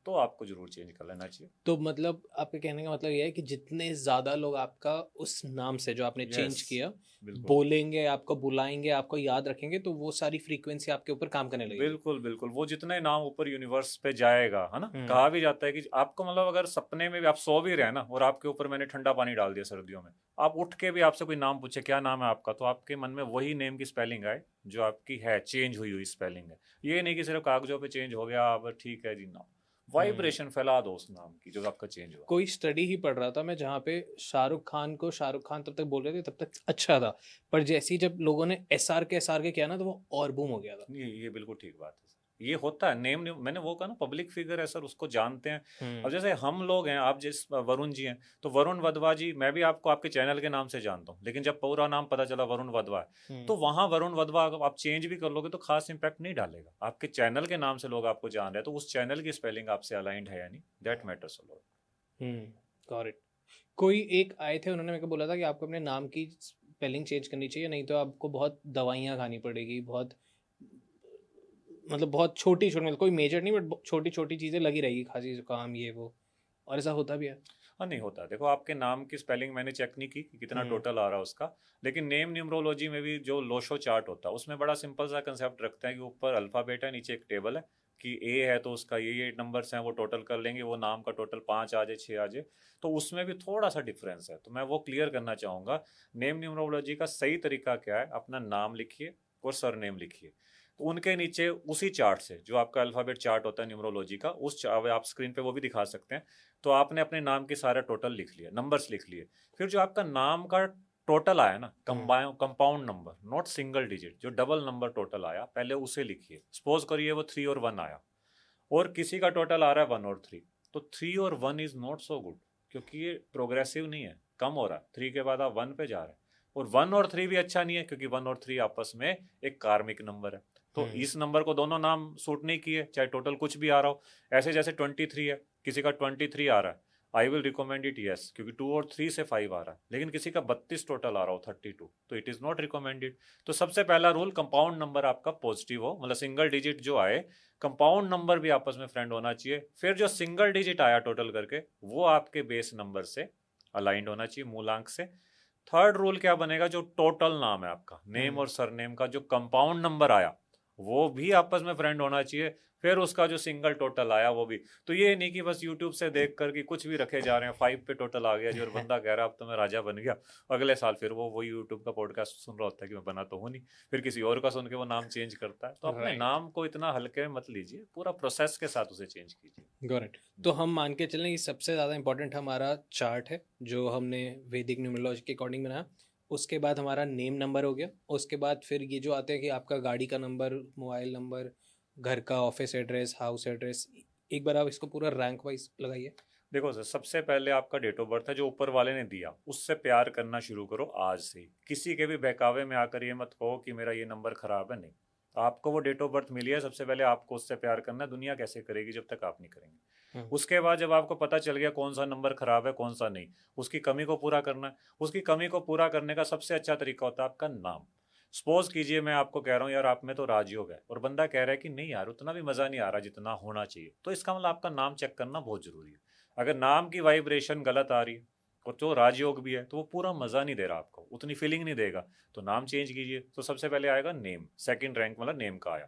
तो आपको जरूर चेंज कर लेना चाहिए। तो मतलब आपके कहने का मतलब ये है कि जितने ज़्यादा लोग आपका उस नाम से जो आपने चेंज यस, किया बिल्कुल बोलेंगे, आपको बुलाएंगे, आपको याद रखेंगे, तो वो सारी फ्रीक्वेंसी आपके ऊपर काम करने लगेगी। बिल्कुल बिल्कुल, वो जितने नाम ऊपर यूनिवर्स पे जाएगा, है ना। हम्म। कहा भी जाता है कि आपको मतलब अगर सपने में भी आप सो भी रहे हैं ना और आपके ऊपर मैंने ठंडा पानी डाल दिया सर्दियों में, आप उठ के भी आपसे कोई नाम पूछे क्या नाम है आपका, तो आपके मन में वही नेम की स्पेलिंग आए जो आपकी है, चेंज हुई हुई स्पेलिंग है। ये नहीं कि सिर्फ कागजों पे चेंज हो गया अब ठीक है जी, नाम वाइब्रेशन फैला दो उस नाम की जो आपका चेंज हुआ। कोई स्टडी ही पढ़ रहा था मैं जहाँ पे शाहरुख खान को शाहरुख खान तब तक बोल रहे थे, तब तक अच्छा था, पर जैसे ही जब लोगों ने एस आर के किया ना तो वो और बूम हो गया था। ये बिल्कुल ठीक बात है सर। ये होता है नेम, मैंने वो कहा ना, पब्लिक फिगर है सर, उसको जानते हैं। अब हम्म। जैसे हम लोग हैं, आप जिस वरुण जी हैं, तो वरुण वधवा जी, मैं भी आपको आपके चैनल के नाम से जानता हूँ, लेकिन जब पूरा नाम पता चला वरुण वधवा है, हम्म। तो वहां वरुण वधवा आप चेंज भी कर लोगे तो खास इंपैक्ट नहीं डालेगा। आपके चैनल के नाम से लोग आपको जान रहे हैं, तो उस चैनल की स्पेलिंग आपसे अलाइंड है या नहीं, that matters a lot. Got it. कोई एक आए थे, उन्होंने मेरे को बोला था कि आपको अपने नाम की स्पेलिंग चेंज करनी चाहिए, नहीं तो आपको बहुत दवाइयाँ खानी पड़ेगी, बहुत मतलब बहुत छोटी छोटी, मतलब कोई मेजर नहीं बट छोटी छोटी चीज़ें लगी रहेगी, खांसी जुकाम ये वो। और ऐसा होता भी है। हाँ, नहीं होता। देखो, आपके नाम की स्पेलिंग मैंने चेक नहीं की कि कितना हम्म। टोटल आ रहा है उसका, लेकिन नेम न्यूमरोलॉजी में भी जो लोशो चार्ट होता है उसमें बड़ा सिंपल सा कंसेप्ट रखते हैं कि ऊपर अल्फ़ाबेट है, नीचे एक टेबल है, कि ए है तो उसका ये नंबर्स हैं, वो टोटल कर लेंगे, वो नाम का टोटल 5 आ जाए 6 आ जाए। तो उसमें भी थोड़ा सा डिफरेंस है, तो मैं वो क्लियर करना चाहूँगा। नेम न्यूमरोलॉजी का सही तरीका क्या है, अपना नाम लिखिए और सरनेम लिखिए, तो उनके नीचे उसी चार्ट से, जो आपका अल्फ़ाबेट चार्ट होता है न्यूमरोलॉजी का, आप स्क्रीन पे वो भी दिखा सकते हैं। तो आपने अपने नाम के सारे टोटल लिख लिए, नंबर्स लिख लिए, फिर जो आपका नाम का टोटल आया ना, हम्म। Compound number, not single digit, जो डबल नंबर टोटल आया पहले उसे लिखिए। सपोज करिए वो 3 और 1 आया, और किसी का टोटल आ रहा है 1 और 3, तो 3 और 1 इज नॉट सो गुड, क्योंकि ये प्रोग्रेसिव नहीं है, कम हो रहा है। 3 के बाद आप 1 पे जा रहे हैं, और 1 और 3 भी अच्छा नहीं है, क्योंकि 1 और 3 आपस में एक कार्मिक नंबर है। तो हम्म। इस नंबर को दोनों नाम सूट नहीं किए, चाहे टोटल कुछ भी आ रहा हो। ऐसे जैसे 23 है, किसी का 23 आ रहा है, I will recommend it yes, क्योंकि 2 और 3 से 5 आ रहा है, लेकिन किसी का 32 टोटल आ रहा हो, 32, तो इट इज नॉट रिकमेंडेड। तो सबसे पहला रूल, कंपाउंड नंबर आपका पॉजिटिव हो, मतलब सिंगल डिजिट जो आए, कंपाउंड नंबर भी आपस में फ्रेंड होना चाहिए। फिर जो सिंगल डिजिट आया टोटल करके, वो आपके बेस नंबर से अलाइंड होना चाहिए, मूलांक से। थर्ड रूल क्या बनेगा, जो टोटल नाम है आपका, नेम हम्म। और सरनेम का जो कंपाउंड नंबर आया, वो भी आपस में फ्रेंड होना चाहिए। फिर उसका जो सिंगल टोटल आया वो भी। तो ये नहीं कि बस यूट्यूब से देख कर कि कुछ भी रखे जा रहे हैं, 5 पे टोटल आ गया जी, और बंदा कह रहा है अब तो मैं राजा बन गया, अगले साल फिर वो वही यूट्यूब का पॉडकास्ट सुन रहा होता है कि मैं बना तो हूँ नहीं, फिर किसी और का सुन के वो नाम चेंज करता है। तो अपने राइट। नाम को इतना हल्के में मत लीजिए, पूरा प्रोसेस के साथ उसे चेंज कीजिए। Got it. तो हम मान के चलें कि सबसे ज़्यादा इंपॉर्टेंट हमारा चार्ट है, जो हमने वैदिक न्यूमरोलॉजी के अकॉर्डिंग बनाया। उसके बाद हमारा नेम नंबर हो गया। उसके बाद फिर ये जो आते हैं कि आपका गाड़ी का नंबर, मोबाइल नंबर, घर का ऑफिस एड्रेस, हाउस एड्रेस। एक बार आप इसको पूरा रैंक वाइज लगाइए। देखो सर, सबसे पहले आपका डेट ऑफ बर्थ है, जो ऊपर वाले ने दिया, उससे प्यार करना शुरू करो आज से ही। किसी के भी बहकावे में आकर ये मत कहो कि मेरा ये नंबर खराब है, नहीं। आपको वो डेट ऑफ बर्थ मिली है, सबसे पहले आपको उससे प्यार करना है। दुनिया कैसे करेगी जब तक आप नहीं करेंगे। हम्म। उसके बाद जब आपको पता चल गया कौन सा नंबर खराब है कौन सा नहीं, उसकी कमी को पूरा करना है। उसकी कमी को पूरा करने का सबसे अच्छा तरीका होता है आपका नाम। सपोज कीजिए मैं आपको कह रहा हूँ यार आप में तो राजयोग है, और बंदा कह रहा है कि नहीं यार उतना भी मजा नहीं आ रहा जितना होना चाहिए, तो इसका मतलब आपका नाम चेक करना बहुत जरूरी है। अगर नाम की वाइब्रेशन गलत आ रही है और जो राजयोग भी है, तो वो पूरा मजा नहीं दे रहा आपको, उतनी फीलिंग नहीं देगा, तो नाम चेंज कीजिए। तो सबसे पहले आएगा नेम, सेकंड रैंक मतलब नेम का आया।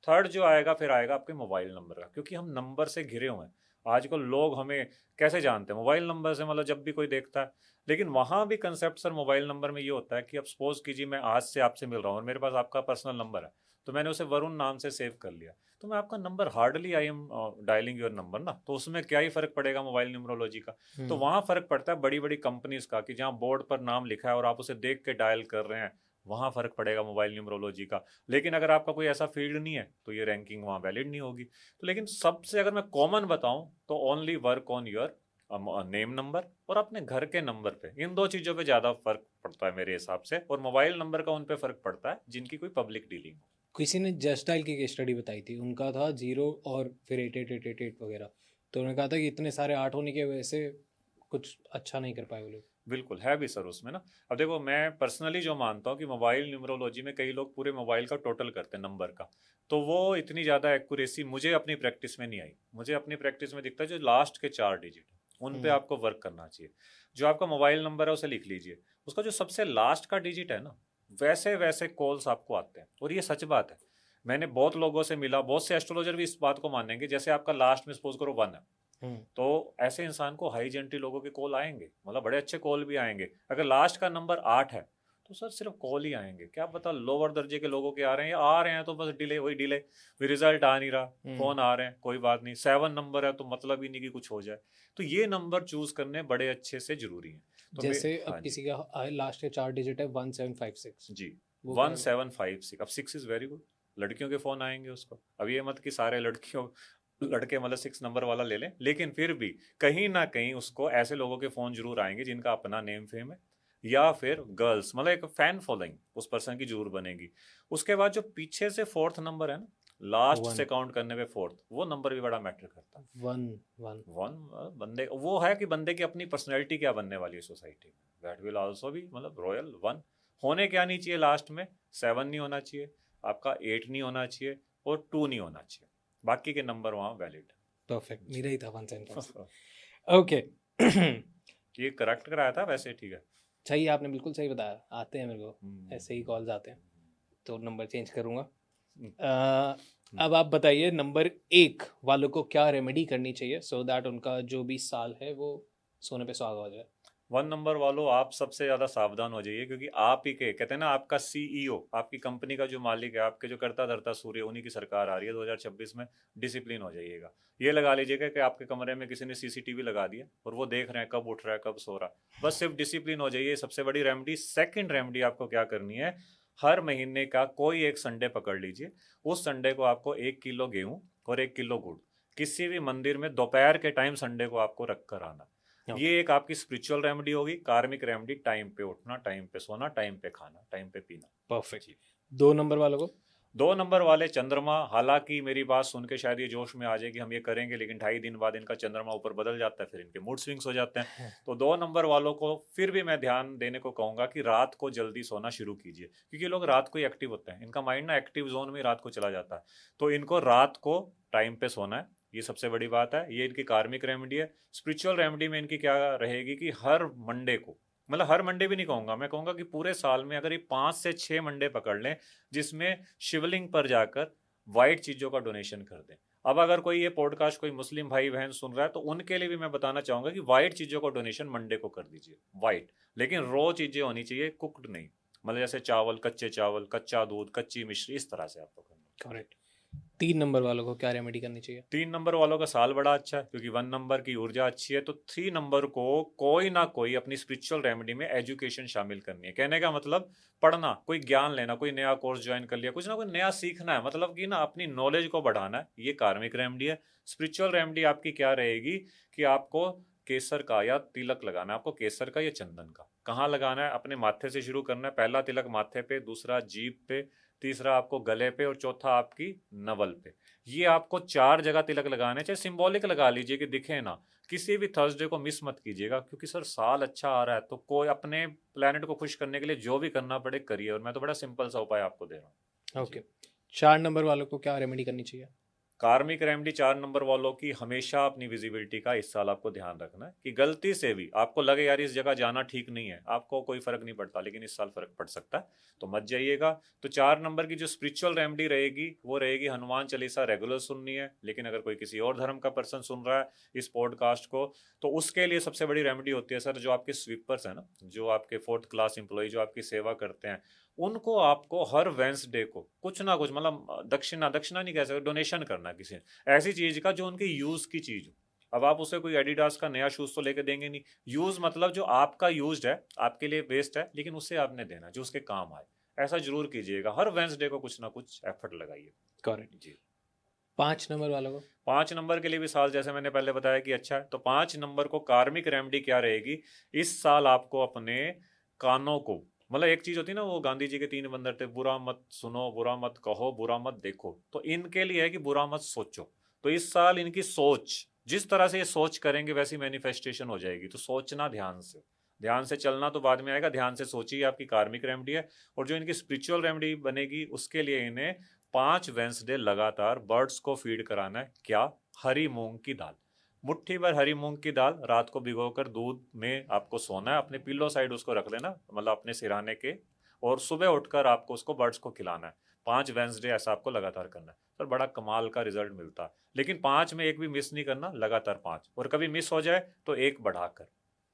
थर्ड जो आएगा फिर आएगा आपके मोबाइल नंबर का, क्योंकि हम नंबर से घिरे हुए हैं। आजकल लोग हमें कैसे जानते हैं, मोबाइल नंबर से, मतलब जब भी कोई देखता है। लेकिन वहाँ भी कंसेप्ट सर मोबाइल नंबर में ये होता है कि अब सपोज कीजिए मैं आज से आपसे मिल रहा हूँ और मेरे पास आपका पर्सनल नंबर है, तो मैंने उसे वरुण नाम से सेव कर लिया, तो मैं आपका number hardly I am dialing your number ना, तो उसमें क्या ही फर्क पड़ेगा मोबाइल न्यूमरोलॉजी का। तो हम्म। वहाँ फर्क पड़ता है बड़ी बड़ी कंपनीज का, कि जहाँ बोर्ड पर नाम लिखा है और आप उसे देख के डायल कर रहे हैं, वहाँ फर्क पड़ेगा मोबाइल न्यूमरोलॉजी का। लेकिन अगर आपका कोई ऐसा फील्ड नहीं है तो ये रैंकिंग वहाँ वैलिड नहीं होगी। तो लेकिन सबसे अगर मैं कॉमन बताऊं तो only work on your name number और अपने घर के नंबर पे, इन दो चीज़ों पे ज़्यादा फर्क पड़ता है मेरे हिसाब से, और मोबाइल नंबर का उन पे फर्क पड़ता है जिनकी कोई पब्लिक डीलिंग हो। किसी ने जस्ट डायल की स्टडी बताई थी, उनका था 0 और फिर 8888 वगैरह। तो उन्होंने कहा था कि इतने सारे 8 होने की वजह से कुछ अच्छा नहीं कर पाए वो लोग। बिल्कुल है भी सर उसमें ना। अब देखो, मैं पर्सनली जो मानता हूँ कि मोबाइल न्यूमरोलॉजी में कई लोग पूरे मोबाइल का टोटल करते हैं नंबर का, तो वो इतनी ज़्यादा एक्यूरेसी मुझे अपनी प्रैक्टिस में नहीं आई। मुझे अपनी प्रैक्टिस में दिखता है जो लास्ट के 4 डिजिट उन पे हम्म। आपको वर्क करना चाहिए। जो आपका मोबाइल नंबर है उसे लिख लीजिए, उसका जो सबसे लास्ट का डिजिट है ना, वैसे वैसे कॉल्स आपको आते हैं, और ये सच बात है। मैंने बहुत लोगों से मिला, बहुत से एस्ट्रोलॉजर भी इस बात को मानेंगे, जैसे आपका लास्ट में सपोज करो 1 है, हम्म। तो ऐसे इंसान को हाई जेंट्री लोगों के कॉल आएंगे, मतलब बड़े अच्छे कॉल भी आएंगे। अगर लास्ट का नंबर 8 है तो सर सिर्फ कॉल ही आएंगे, क्या पता लोअर दर्जे के लोगों के आ रहे हैं, या आ रहे हैं तो बस डिले, वही डिले, फिर रिजल्ट आ नहीं रहा, हम्म। फोन आ रहे हैं, कोई बात नहीं। 7 नंबर है तो मतलब ही नहीं कि कुछ हो जाए। तो ये नंबर चूज करने बड़े अच्छे से जरूरी हैं। तो मैं, जैसे अब हाँ जी, किसी का लास्ट के 4 डिजिट है 1756, जी, वो क्या? 1756, अब 6 इज वेरी गुड। लड़कियों के फ़ोन आएंगे उसको। अब ये मत कि सारे लड़के मतलब 6 नंबर वाला ले लें, लेकिन फिर भी कहीं ना कहीं उसको ऐसे लोगों के फ़ोन जरूर आएंगे जिनका अपना नेम फेम है, या फिर गर्ल्स, मतलब एक फैन फॉलोइंग उस पर्सन की जरूर बनेगी। उसके बाद जो पीछे से 4th नंबर है ना, लास्ट से काउंट करने पे 4th, वो नंबर भी बड़ा मैटर करता है। वन बंदे वो है कि बंदे की अपनी पर्सनैलिटी क्या बनने वाली है सोसाइटी में, दैट विल आल्सो भी, मतलब रॉयल 1 होने क्या नहीं चाहिए लास्ट में, 7 नहीं होना चाहिए आपका, 8 नहीं होना चाहिए और 2 नहीं होना चाहिए, बाकी के नंबर वहाँ वैलिड। परफेक्ट, मेरा ही था 1 सेंटेंस। ओके ये करेक्ट कराया था वैसे, ठीक है, सही, आपने बिल्कुल सही बताया। आते हैं मेरे को ऐसे ही कॉल्स आते हैं, तो नंबर चेंज करूँगा। अब आप बताइए नंबर 1 वालों को क्या रेमेडी करनी चाहिए सो दैट उनका जो भी साल है वो सोने पे सुहागा हो जाए। 1 नंबर वालों, आप सबसे ज़्यादा सावधान हो जाइए, क्योंकि आप ही के कहते हैं ना, आपका सीईओ, आपकी कंपनी का जो मालिक है, आपके जो करता धरता सूर्य, उन्हीं की सरकार आ रही है 2026 में। डिसिप्लिन हो जाइएगा। ये लगा लीजिएगा कि आपके कमरे में किसी ने सीसीटीवी लगा दिया और वो देख रहे हैं कब उठ रहा है कब सो रहा है, बस सिर्फ डिसिप्लिन हो जाइए, सबसे बड़ी रेमेडी। सेकेंड रेमेडी आपको क्या करनी है, हर महीने का कोई एक संडे पकड़ लीजिए, उस संडे को आपको 1 किलो गेहूँ और 1 किलो गुड़ किसी भी मंदिर में दोपहर के टाइम संडे को आपको रख कर आना। ये एक आपकी स्पिरिचुअल रेमेडी होगी। कार्मिक रेमेडी, टाइम पे उठना, टाइम पे सोना, टाइम पे खाना, टाइम पे पीना। परफेक्ट। 2 नंबर वालों को, 2 नंबर वाले चंद्रमा, हालांकि मेरी बात सुन के शायद ये जोश में आ जाए कि हम ये करेंगे, लेकिन 2.5 दिन बाद इनका चंद्रमा ऊपर बदल जाता है, फिर इनके मूड स्विंग्स हो जाते हैं। तो 2 नंबर वालों को फिर भी मैं ध्यान देने को कहूंगा कि रात को जल्दी सोना शुरू कीजिए, क्योंकि लोग रात को ही एक्टिव होते हैं, इनका माइंड ना एक्टिव जोन में रात को चला जाता है, तो इनको रात को टाइम पे सोना है, ये सबसे बड़ी बात है। ये इनकी कार्मिक रेमेडी है। स्पिरिचुअल रेमेडी में इनकी क्या रहेगी कि हर मंडे को, मतलब हर मंडे भी नहीं कहूंगा, मैं कहूंगा कि पूरे साल में अगर ये 5 से 6 मंडे पकड़ लें जिसमें शिवलिंग पर जाकर वाइट चीजों का डोनेशन कर दें। अब अगर कोई ये पॉडकास्ट कोई मुस्लिम भाई बहन सुन रहा है तो उनके लिए भी मैं बताना चाहूंगा कि वाइट चीजों का डोनेशन मंडे को कर दीजिए, वाइट, लेकिन रॉ चीजें होनी चाहिए, कुक्ड नहीं, मतलब जैसे चावल, कच्चा दूध, कच्ची मिश्री, इस तरह से आपको करना। करेक्ट। 3 नंबर वालों को क्या रेमेडी करनी चाहिए? 3 नंबर वालों का साल बड़ा अच्छा है, क्योंकि 1 नंबर की ऊर्जा अच्छी है, तो 3 नंबर को कोई ना कोई अपनी स्पिरिचुअल रेमेडी में एजुकेशन शामिल करनी है। कहने का मतलब पढ़ना, कोई ज्ञान लेना, कोई नया कोर्स ज्वाइन कर लिया, कुछ ना कोई नया सीखना है, मतलब कि ना अपनी नॉलेज को बढ़ाना है, ये कार्मिक रेमेडी है। स्पिरिचुअल रेमेडी आपकी क्या रहेगी कि आपको केसर का या तिलक लगाना है, आपको केसर का या चंदन का। कहाँ लगाना है? अपने माथे से शुरू करना है, पहला तिलक माथे पे, दूसरा जीभ पे, तीसरा आपको गले पे और चौथा आपकी नवल पे। ये आपको 4 जगह तिलक लगाने, चाहे सिंबॉलिक लगा लीजिए कि दिखे ना। किसी भी थर्सडे को मिस मत कीजिएगा, क्योंकि सर साल अच्छा आ रहा है, तो कोई अपने प्लेनेट को खुश करने के लिए जो भी करना पड़े करिए, और मैं तो बड़ा सिंपल सा उपाय आपको दे रहा हूँ। ओके। 4 नंबर वालों को क्या रेमेडी करनी चाहिए? कार्मिक रेमेडी 4 नंबर वालों की, हमेशा अपनी विजिबिलिटी का इस साल आपको ध्यान रखना है कि गलती से भी आपको लगे यार इस जगह जाना ठीक नहीं है, आपको कोई फर्क नहीं पड़ता, लेकिन इस साल फर्क पड़ सकता है, तो मत जाइएगा। तो 4 नंबर की जो स्पिरिचुअल रेमेडी रहेगी वो रहेगी हनुमान चालीसा रेगुलर सुननी है, लेकिन अगर कोई किसी और धर्म का पर्सन सुन रहा है इस पॉडकास्ट को, तो उसके लिए सबसे बड़ी रेमेडी होती है सर, जो आपके स्वीपर्स हैं ना, जो आपके 4th क्लास एम्प्लॉय जो आपकी सेवा करते हैं, उनको आपको हर वेंसडे को कुछ ना कुछ, मतलब दक्षिणा नहीं कह सकते, डोनेशन करना किसी ऐसी चीज का जो उनकी यूज की चीज हो। अब आप उसे कोई एडिडास का नया शूज तो लेके देंगे नहीं, यूज मतलब जो आपका यूज्ड है, आपके लिए वेस्ट है, लेकिन उससे आपने देना जो उसके काम आए, ऐसा जरूर कीजिएगा। हर वेंसडे को कुछ ना कुछ एफर्ट लगाइए। करेक्ट जी। 5 नंबर वालों को? 5 नंबर के लिए भी साल जैसे मैंने पहले बताया कि अच्छा है, तो 5 नंबर को कार्मिक रेमेडी क्या रहेगी, इस साल आपको अपने कानों को, मतलब एक चीज होती है ना, वो गांधी जी के 3 बंदर थे, बुरा मत सुनो, बुरा मत कहो, बुरा मत देखो, तो इनके लिए है कि बुरा मत सोचो। तो इस साल इनकी सोच, जिस तरह से ये सोच करेंगे वैसी मैनिफेस्टेशन हो जाएगी, तो सोचना ध्यान से चलना तो बाद में आएगा, ध्यान से सोचिए, आपकी कार्मिक रेमेडी है। और जो इनकी स्पिरिचुअल रेमेडी बनेगी उसके लिए इन्हें 5 वेंसडे लगातार बर्ड्स को फीड कराना है। क्या? हरी मूंग की दाल, मुट्ठी भर हरी मूंग की दाल रात को भिगोकर दूध में आपको सोना है, अपने पिल्लो साइड उसको रख लेना, मतलब अपने सिरहाने के, और सुबह उठकर आपको उसको बर्ड्स को खिलाना है। 5 वेंसडे ऐसा आपको लगातार करना है सर, बड़ा कमाल का रिजल्ट मिलता है। लेकिन 5 में एक भी मिस नहीं करना, लगातार 5, और कभी मिस हो जाए तो एक बढ़ाकर,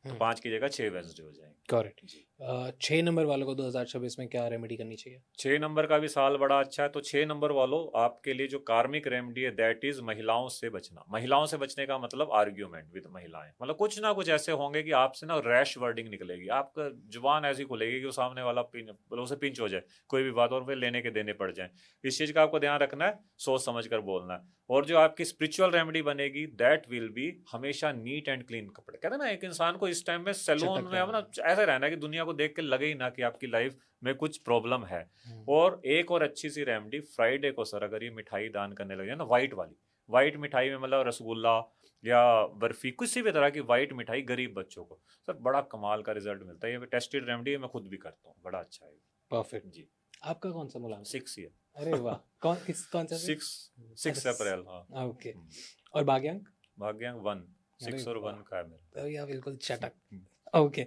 तो 5 की जगह 6 वेंसडे हो जाएंगे। करेक्ट। 6 नंबर वालों को 2026 में क्या रेमेडी करनी चाहिए? 6 नंबर का भी साल बड़ा अच्छा है। तो 6 नंबर वालों, आपके लिए जो कार्मिक रेमेडी है दैट इज महिलाओं से बचना। महिलाओं से बचने का मतलब आर्ग्यूमेंट विद महिलाएं। मतलब कुछ ना कुछ ऐसे होंगे कि आपसे ना रैश वर्डिंग निकलेगी, आपका जुबान ऐसी खुलेगी कि वो सामने वाला मतलब उसे पिंच हो जाए कोई भी बात, और फिर लेने के देने पड़ जाए। इस चीज का आपको ध्यान रखना है, सोच समझ कर बोलना है। और जो आपकी स्पिरिचुअल रेमेडी बनेगी दैट विल बी हमेशा नीट एंड क्लीन कपड़े। कहते हैं ना, एक इंसान को इस टाइम में सैलून चटक में रहना अपना ऐसा रहना है कि दुनिया को देख के लगे ही ना कि आपकी लाइफ में कुछ प्रॉब्लम है। है। और एक और अच्छी सी रेमेडी, फ्राइडे को सर अगर ये मिठाई दान करने लगे ना, व्हाइट वाली, व्हाइट मिठाई में मतलब रसगुल्ला या बर्फी, किसी भी तरह की व्हाइट मिठाई गरीब बच्चों को, सर बड़ा कमाल का रिजल्ट मिलता है। ये टेस्टेड रेमेडी है, मैं खुद भी करता हूँ, बड़ा अच्छा है। परफेक्ट। जी। आपका कौन सा मुलायम? 6 ही है। अरे वाह, कौन सा? 6 अप्रैल। हाँ। ओके। और भाग्यांक? भाग्यांक 1, अरे 6 और वाह, 1 का है मेरा। तो या बिल्कुल चटक। हम्म। ओके।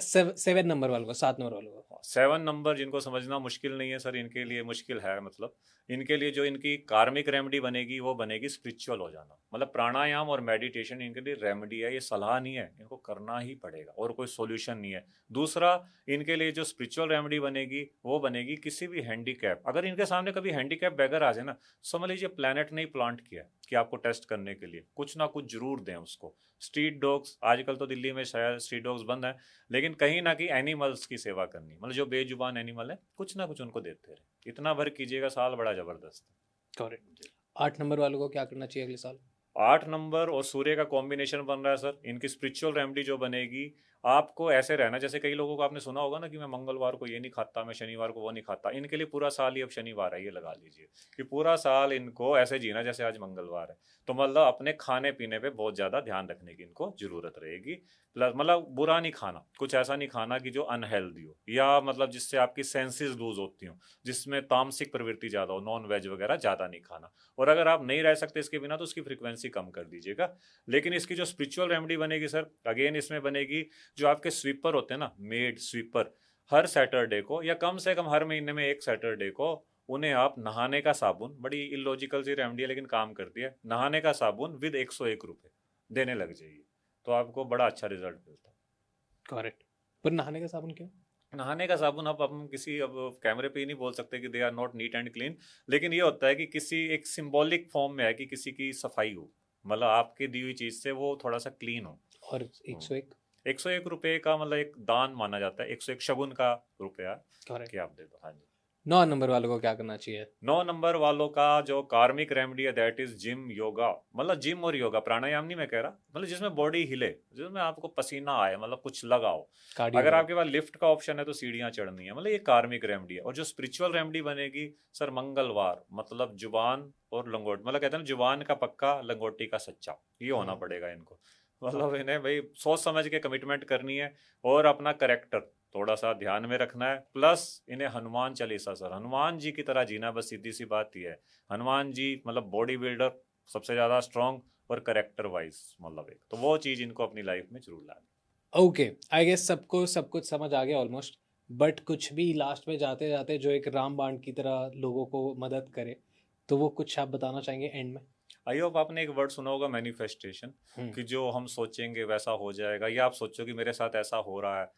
7 नंबर वालों को, 7 नंबर वालों को? 7 नंबर जिनको समझना मुश्किल नहीं है सर, इनके लिए मुश्किल है। मतलब इनके लिए जो इनकी कार्मिक रेमेडी बनेगी वो बनेगी स्पिरिचुअल हो जाना। मतलब प्राणायाम और मेडिटेशन इनके लिए रेमेडी है, ये सलाह नहीं है, इनको करना ही पड़ेगा और कोई सॉल्यूशन नहीं है। दूसरा, इनके लिए जो स्पिरिचुअल रेमेडी बनेगी वो बनेगी किसी भी हैंडीकैप, अगर इनके सामने कभी हैंडीकैप बैगर आ जाए ना, समझ लीजिए प्लैनेट ने ही प्लांट किया है कि आपको टेस्ट करने के लिए कुछ ना कुछ जरूर दें उसको। स्ट्रीट डॉग्स, आजकल तो दिल्ली में शायद स्ट्रीट डॉग्स बंद है, लेकिन कहीं ना कहीं एनिमल्स की सेवा करनी, मतलब जो बेजुबान एनिमल है कुछ ना कुछ उनको देते रहे। इतना भर कीजिएगा, साल बड़ा जबरदस्त है। करेक्ट। 8 नंबर वालों को क्या करना चाहिए अगले साल? 8 नंबर और सूर्य का कॉम्बिनेशन बन रहा है सर। इनकी स्पिरिचुअल रेमेडी जो बनेगी, आपको ऐसे रहना, जैसे कई लोगों को आपने सुना होगा ना कि मैं मंगलवार को ये नहीं खाता, मैं शनिवार को वो नहीं खाता। इनके लिए पूरा साल ही अब शनिवार है, ये लगा लीजिए कि पूरा साल इनको ऐसे जीना जैसे आज मंगलवार है। तो मतलब अपने खाने पीने पे बहुत ज़्यादा ध्यान रखने की इनको जरूरत रहेगी। प्लस मतलब बुरा नहीं खाना, कुछ ऐसा नहीं खाना कि जो अनहेल्दी हो या मतलब जिससे आपकी सेंसेस लूज होती हो, जिसमें तामसिक प्रवृत्ति ज़्यादा हो, नॉन वेज वगैरह ज़्यादा नहीं खाना। और अगर आप नहीं रह सकते इसके बिना तो उसकी फ्रीक्वेंसी कम कर दीजिएगा। लेकिन इसकी जो स्पिरिचुअल रेमेडी बनेगी सर, अगेन इसमें बनेगी जो आपके स्वीपर होते हैं ना, मेड स्वीपर, हर सैटरडे को या कम से कम हर महीने में एक सैटरडे को उन्हें आप नहाने का साबुन, बड़ी इलॉजिकल सी रेमेडी है लेकिन काम करती है, नहाने का साबुन विद 101 रुपये देने लग जाइए, तो आपको बड़ा अच्छा रिजल्ट मिलता है। करेक्ट। पर नहाने का साबुन क्यों? नहाने का साबुन अब हम किसी अब कैमरे पे ही नहीं बोल सकते कि they are not neat and clean, लेकिन ये होता है कि किसी एक सिंबॉलिक फॉर्म में है कि किसी की सफाई हो, मतलब आपकी दी हुई चीज से वो थोड़ा सा क्लीन हो। और 101? 101 रुपये का मतलब एक दान माना जाता है, 101 शगुन का रुपया करेक्ट। कि आप दे दो। हाँ जी। 9 नंबर वालों को क्या करना चाहिए? 9 नंबर वालों का जो कार्मिक रेमेडी है दैट इज जिम योगा। मतलब जिम और योगा, प्राणायाम नहीं मैं कह रहा, मतलब जिसमें बॉडी हिले, जिसमें आपको पसीना आए, मतलब कुछ लगाओ। कार्डियो अगर करेक्ट। आपके पास लिफ्ट का ऑप्शन है तो सीढ़ियां चढ़नी है, मतलब ये कार्मिक रेमेडी है। और जो स्पिरिचुअल रेमेडी बनेगी सर, मंगलवार मतलब जुबान और लंगोट, मतलब कहते हैं ना जुबान का पक्का लंगोटी का सच्चा, ये होना पड़ेगा इनको। मतलब इन्हें भाई सोच समझ के कमिटमेंट करनी है और अपना करेक्टर थोड़ा सा ध्यान में रखना है। प्लस इन्हें हनुमान चालीसा, सर हनुमान जी की तरह जीना, बस सीधी सी बात ही है। हनुमान जी मतलब बॉडी बिल्डर, सबसे ज्यादा स्ट्रांग और करेक्टर वाइज, मतलब एक तो वो चीज इनको अपनी लाइफ में जरूर लानी। ओके, आई गेस सबको सब कुछ समझ आ गया ऑलमोस्ट, बट कुछ भी लास्ट में जाते जाते जो एक रामबाण की तरह लोगों को मदद करे, तो वो कुछ आप बताना चाहेंगे एंड में? आई होप आपने एक वर्ड सुना होगा मैनिफेस्टेशन, कि जो हम सोचेंगे वैसा हो जाएगा, या आप सोचो कि मेरे साथ ऐसा हो रहा है।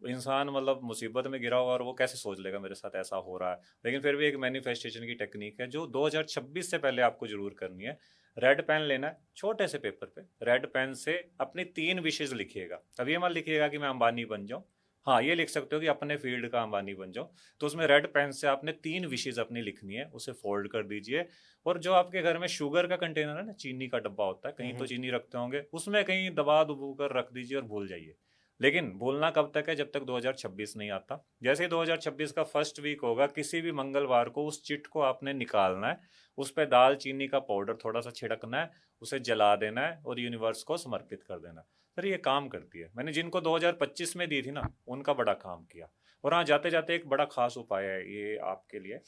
इंसान मतलब मुसीबत में गिरा होगा और वो कैसे सोच लेगा मेरे साथ ऐसा हो रहा है, लेकिन फिर भी एक मैनिफेस्टेशन की टेक्निक है जो 2026 से पहले आपको जरूर करनी है। रेड पेन लेना है, छोटे से पेपर पे रेड पेन से अपनी 3 विशेष लिखिएगा। अब ये मत लिखिएगा कि मैं अंबानी बन जाऊं, हाँ ये लिख सकते हो कि अपने फील्ड का अंबानी बन जाओ। तो उसमें रेड पेन से आपने 3 विशेष अपनी लिखनी है, उसे फोल्ड कर दीजिए। और जो आपके घर में शुगर का कंटेनर है ना, चीनी का डब्बा होता है, कहीं तो चीनी रखते होंगे, उसमें कहीं दबा दुबू कर रख दीजिए और भूल जाइए। लेकिन भूलना कब तक है? जब तक 2026 नहीं आता। जैसे ही 2026 का फर्स्ट वीक होगा, किसी भी मंगलवार को उस चिट को आपने निकालना है, उस पर दाल चीनी का पाउडर थोड़ा सा छिड़कना है, उसे जला देना है और यूनिवर्स को समर्पित कर देना। सर ये काम करती है, मैंने जिनको 2025 में दी थी ना उनका बड़ा काम किया। और हाँ, जाते जाते एक बड़ा खास उपाय है ये आपके लिए,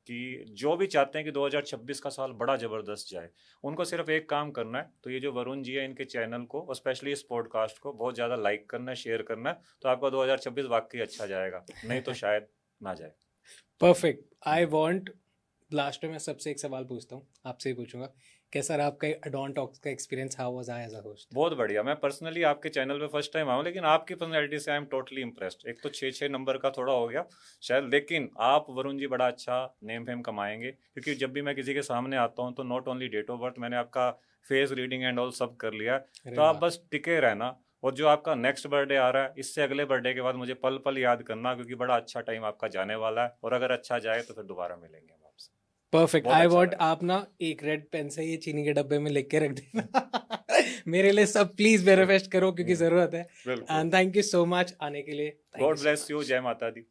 कि जो भी चाहते हैं कि 2026 का साल बड़ा ज़बरदस्त जाए, उनको सिर्फ एक काम करना है। तो ये जो वरुण जी है, इनके चैनल को और स्पेशली इस पॉडकास्ट को बहुत ज़्यादा लाइक करना है, शेयर करना है, तो आपका 2026 वाकई अच्छा जाएगा, नहीं तो शायद ना जाए। परफेक्ट। आई वांट लास्ट में मैं सबसे एक सवाल पूछता हूँ, आपसे ही पूछूंगा, कैसा रहा आपका अडॉन टॉक्स का experience? How was I as a host? बहुत बढ़िया। मैं पर्सनली आपके चैनल पे फर्स्ट टाइम आया हूँ, लेकिन आपकी पर्सनैलिटी से आई एम टोटली इम्प्रेस्ड। एक तो 6 नंबर का थोड़ा हो गया शायद, लेकिन आप वरुण जी बड़ा अच्छा नेम फेम कमाएंगे, क्योंकि जब भी मैं किसी के सामने आता हूँ तो not only date of birth, मैंने आपका फेस रीडिंग एंड ऑल सब कर लिया। अरे तो आप वाह, बस टिके रहना, और जो आपका नेक्स्ट बर्थडे आ रहा है, इससे अगले बर्थडे के बाद मुझे पल पल याद करना, क्योंकि बड़ा अच्छा टाइम आपका जाने वाला है, और अगर अच्छा जाए तो फिर दोबारा मिलेंगे हम आपसे। परफेक्ट। बहुत आई अच्छा वांट, लगा। आप ना एक रेड पेन से ये चीनी के डब्बे में लिख के रख देना मेरे लिए सब प्लीज मैनिफेस्ट करो, क्योंकि जरूरत है। बिल्कुल। And thank you so much आने के लिए। Thank you God so bless you. Much. जय माता दी।